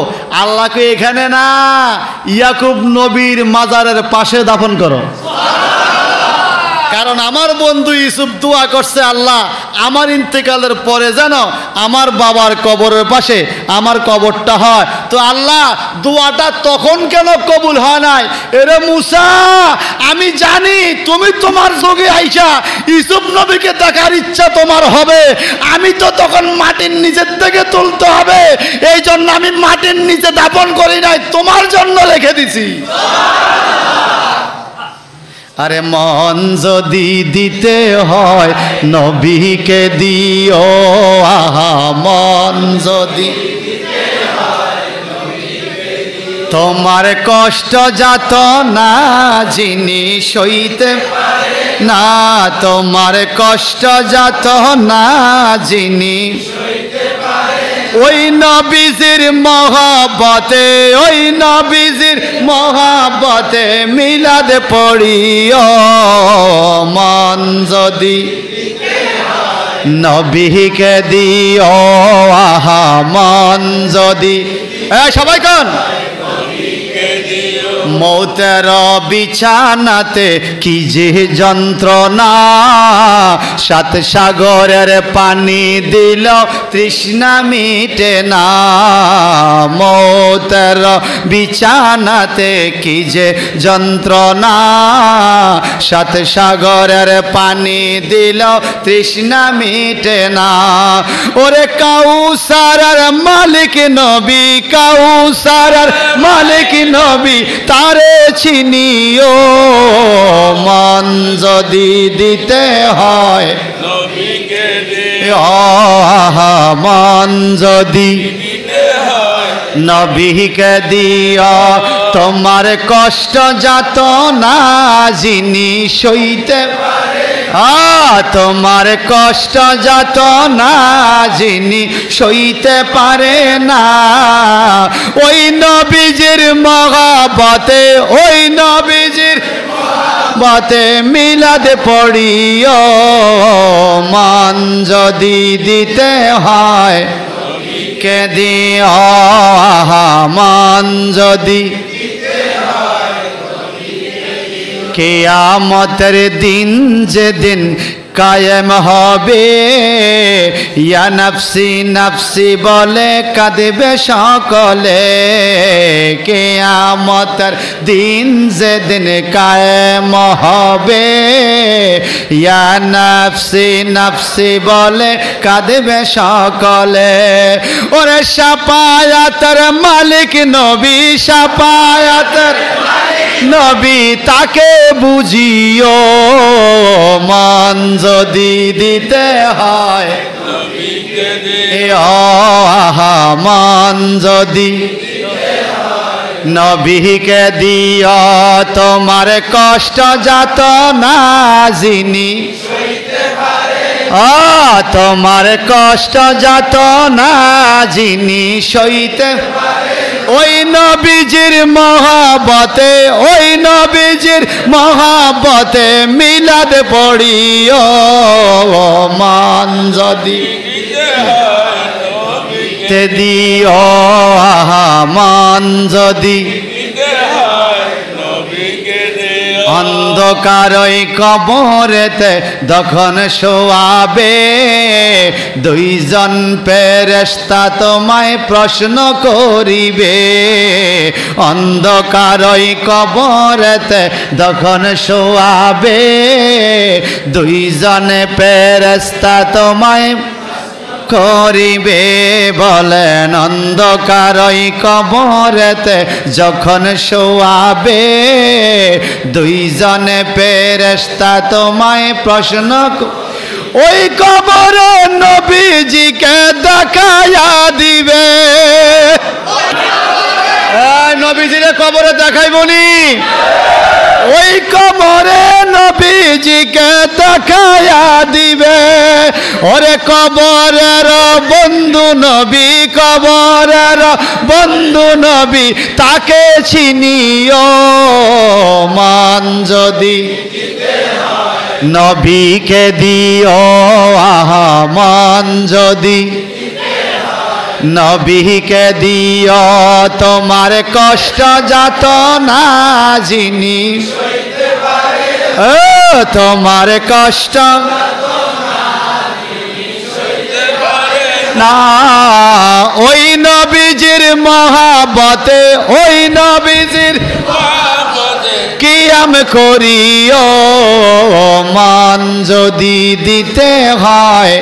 আল্লাহকে এখানে না, ইয়াকুব নবীর মাজারের পাশে দাফন করো। কারণ আমার বন্ধু ইউসুফ দোয়া করছে, আল্লাহ আমার ইন্তেকালের পরে যেন আমার বাবার কবরের পাশে আমার কবরটা হয়। তো আল্লাহ দোয়াটা তখন কেন কবুল হয় নাই? এরে মুসা, আমি জানি তুমি তোমার যোগে আইসা ইউসুফ নবীকে দেখার ইচ্ছা তোমার হবে, আমি তো তখন মাটির নিচের থেকে তুলতে হবে, এই জন্য আমি মাটির নিচে দাপন করি নাই, তোমার জন্য রেখে দিছি। আরে মন যদি দিতে হয় নবীকে দিও, আহা মন যদি তোমার কষ্ট যাত না যিনি সইতে না, তোমার কষ্ট যাত না যিনি ওই নবীজির মহব্বতে, ওই নবীজির মহব্বতে মিলাদ পড়িও, মন যদি নবীকে দিও, আহা মন যদি সবাই কন মৌতের বিছানাতে কি যে যন্ত্রণা, সাত সাগরের পানি দিল তৃষ্ণা মিটে না, মৌতের বিছানাতে কি যে যন্ত্রণা, সাত সাগরের পানি দিল তৃষ্ণা মিটে না। ওরে কাউসারের মালিক নবী, কাউসারের মালিক নবী তারে চিনিও, মন যদি দিতে হয় নবীকে দিও, আহা মন যদি নবীকে দিও, তোমার কষ্ট যাত না যিনি সইতে তোমার কষ্ট যাত না যিনি সইতে পারে না, ওই নবীজির মহব্বতে, ওই নবীজির মহব্বতে মিলাদ পড়িও, মন যদি দিতে হয় কে দিও, আহা মন যদি কিয়ামতের দিন যেদিন কায়েম হবে, ইয়া নফসি নফসি বলে কাঁদবে সকলে, কিয়ামতের দিন যেদিন কায়েম হবে, ইয়া নফসি নফসি বলে কাঁদবে সকলে। ওরে শাফায়াতের মালিক নবী, শাফায়াতের নবী তাকে বুঝিও, মন যদি দিতে হয় নবীকে দিও, আহা মন যদি নবীকে দিও, তোমার কষ্ট যাত না যিনি তোমার কষ্ট যাত না যিনি সইতে, ওই নবীজির মহব্বতে, ওই নবীজির মহব্বতে মিলাদ পড়িও, মন যদি দিও, আহা মন যদি অন্ধকারই কবরেতে যখন শোয়াবে, দুইজন ফেরেশতা তোমায় প্রশ্ন করিবে, অন্ধকারই কবরেতে যখন শোয়াবে, দুইজনে ফেরেশতা তোমায় করিবে, বলেন অন্ধকারই কবরেতে যখন শোয়াবে, দুইজনে ফেরেশতা তোমায় প্রশ্ন, ওই কবর নবীজিকে দেখাইয়া দিবে, নবীজিরে কবরে দেখাইবনি, ওই কবরে নবীজিকে দেখাইয়া দিবে, ওরে কবরের বন্ধু নবী, কবরের বন্ধু নবী তাকে চিনিও, মন যদি নবীকে দিও, আহা মন যদি নবীকে দিও, তোমার কষ্ট যাত না যিনি ও তোমার কষ্ট না, ওই নবীজির মহাবতে, ওই নবীজির কিয়াম করিও, মান যদি দিতে হয়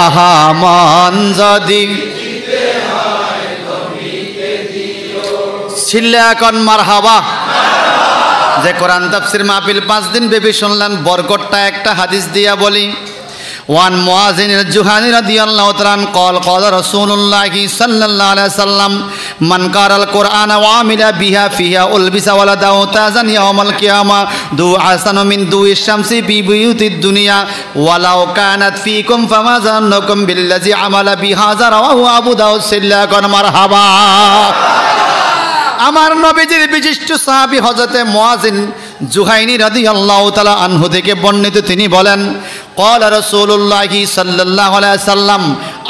আহা, মান যদি ছিল্লা এখন মারহাবা। যে কোরআন তাফসির মাহফিল 5 দিন ব্যাপী শুনলেন, বরকতটা একটা হাদিস দিয়া বলি। ওয়ান মুয়াজিন আল-জুহানি রাদিয়াল্লাহু তাআলা قال قال رسول الله صلى الله عليه وسلم من قرأ القرآن وعمل بها فيها ألبس ولده تاجا يوم القيامة ذو أحسن من ضوء الشمس في بيوت الدنيا ولو كانت فيكم فما ظنكم بالذي عمل بهذا رواه أبو داود সিল্লাকুন মারহাবা। আমার নবীজির বিশিষ্ট সাহাবী হযরতে মুয়াজিন জুহাইনি রাদিয়াল্লাহু তাআলা আনহু থেকে বর্ণিত, তিনি বলেন قال رسول الله صلى الله عليه وسلم,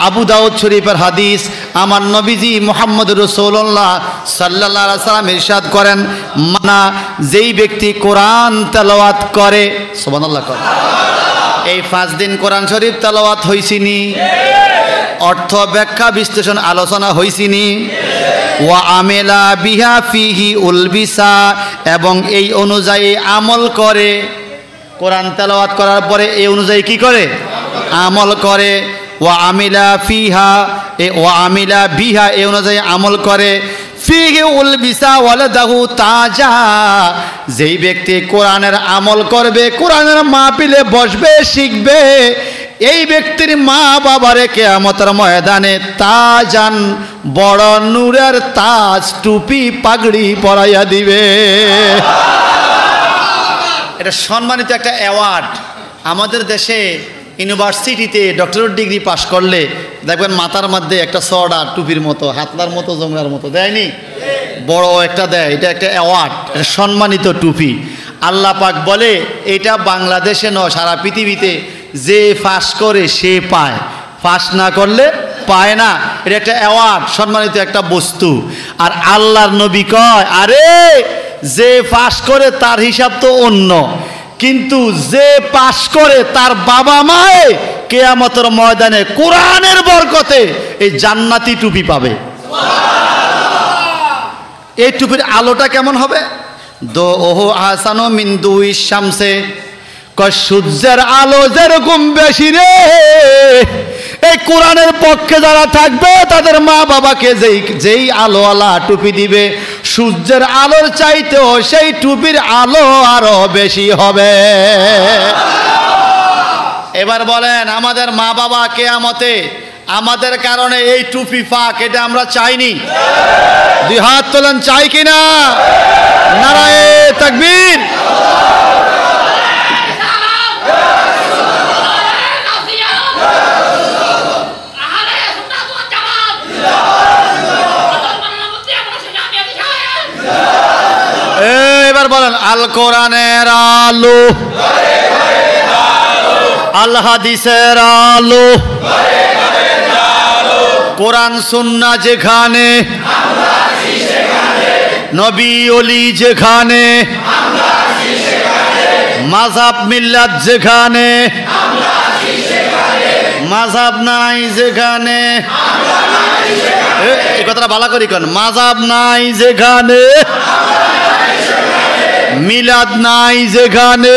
আবু দাউদ শরীফের হাদিস। আমার নবীজি মুহাম্মদ রাসূলুল্লাহ সাল্লাল্লাহু আলাইহি ওয়াসাল্লাম ইরশাদ করেন, মানা যেই ব্যক্তি কোরআন তেলাওয়াত করে, সুবহানাল্লাহ করে, এই 5 দিন কোরআন শরীফ তেলাওয়াত হইছিনি, অর্থ ব্যাখ্যা বিশ্লেষণ আলোচনা হইছিনি, ওয়া আমেলা বিহা ফিহি উলবিসা, এবং এই অনুযায়ী আমল করে, কোরআন তেলাওয়াত করার পরে এই অনুযায়ী কি করে, আমল করে, ওয়া আমিলা ফিহা, ওয়া আমিলা বিহা, এই অনুযায়ী আমল করে, ফিহি উলবিসা ওয়ালাদাহু তাজা, যেই ব্যক্তি কোরআনের আমল করবে, কোরআনের মাহফিলে বসবে, শিখবে, এই ব্যক্তির মা বাবারে কিয়ামতের ময়দানে তাজান, বড় নূরের তাজ, টুপি পাগড়ি পরাইয়া দিবে। এটা সম্মানিত একটা অ্যাওয়ার্ড। আমাদের দেশে ইউনিভার্সিটিতে ডক্টরেট ডিগ্রি পাশ করলে দেখবেন মাথার মধ্যে একটা সড়া টুপির মতো, হাতলার মতো, জংলার মতো দেয়নি, বড় একটা দেয়। এটা একটা অ্যাওয়ার্ড, এটা সম্মানিত টুপি। আল্লাহ পাক বলে এটা বাংলাদেশে নয়, সারা পৃথিবীতে যে পাস করে সে পায়, পাস না করলে পায় না। এটা একটা অ্যাওয়ার্ড, সম্মানিত একটা বস্তু। আর আল্লাহর নবী কয়, আরে যে পাস করে তার হিসাব তো অন্য, কিন্তু যে পাস করে তার বাবা মায়ে কিয়ামতের ময়দানে কোরআনের বরকতে এই জান্নাতি টুপি পাবে। এই টুপির আলোটা কেমন হবে? দো ওহো আহসানু মিন দুই শামসে, কয় সূর্যের আলো যেরকম বেশি রে, এই কোরআনের পক্ষে যারা থাকবে তাদের মা বাবাকে যেই আলোওয়ালা টুপি দিবে, সূর্যের আলোর চাইতেও সেই টুপির আলো আরো বেশি হবে। এবার বলেন, আমাদের মা বাবা কিয়ামতে আমাদের কারণে এই টুপি পাক, এটা আমরা চাইনি? 2 হাত তোলেন, চাই কিনা? নারায়ে তাকবীর। এবার বলেন, আল কোরআনের আলো, আল হাদিসের আলো, কোরআন সুন্নাহ যেখানে, নবী ওলি যেখানে, মাযহাব মিল্লাত যেখানে, মাযহাব নাই যেখানে, এই কথাটা ভালো করে কোন, মাযহাব নাই যেখানে, মিলাদ নাই যেখানে,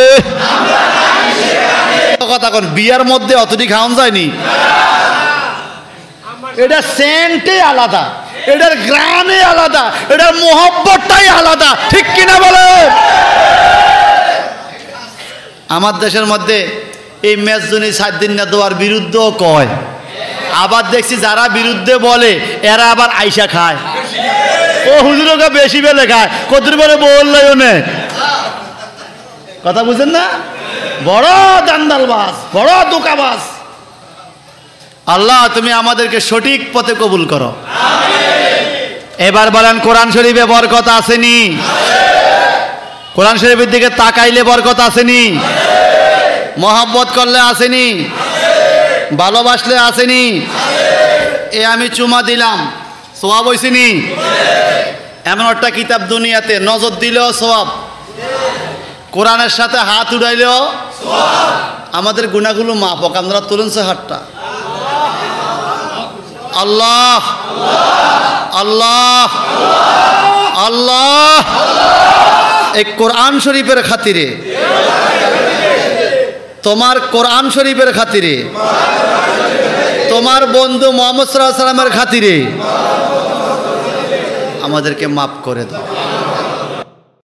কথা কোন, বিয়ার মধ্যে অতটি খাওয়ান যায়নি। এটা সেন্টে আলাদা, এটার গ্রামে আলাদা, এটার মোহব্বতটাই আলাদা, ঠিক কিনা বলে? আমার দেশের মধ্যে এই মেজজুনি 7 দিন না দেওয়ার বিরুদ্ধেও কয়, আবার দেখছি যারা বিরুদ্ধে বলে এরা আবার আইসা খায়। ও হুজুরকে বেশি বেলে খায়, কতদিন বলে বললেও নে, কথা বুঝেন না? বড় দান্দালবাজ, বড় দোকাবাজ। আল্লাহ তুমি আমাদেরকে সঠিক পথে কবুল করো। এবার বলেন, কোরআন শরীফে বরকত আসেনি? কোরআন শরীফের দিকে তাকাইলে বরকত আসেনি? মহব্বত করলে আসেনি? ভালোবাসলে আসেনি? এ আমি চুমা দিলাম, সওয়াব হইছেনি? এমন একটা কিতাব দুনিয়াতে নজর দিলেও সওয়াব, কোরআনের সাথে হাত উড়াইলেও আমাদের গুনাহগুলো মাফ হোক। আপনারা তুলুন সে হাতটা। আল্লাহ আল্লাহ আল্লাহ, এই কোরআন শরীফের খাতিরে, তোমার কোরআন শরীফের খাতিরে, তোমার বন্ধু মুহাম্মদ সাল্লাল্লাহু আলাইহি ওয়াসাল্লামের খাতিরে আমাদেরকে মাফ করে দাও।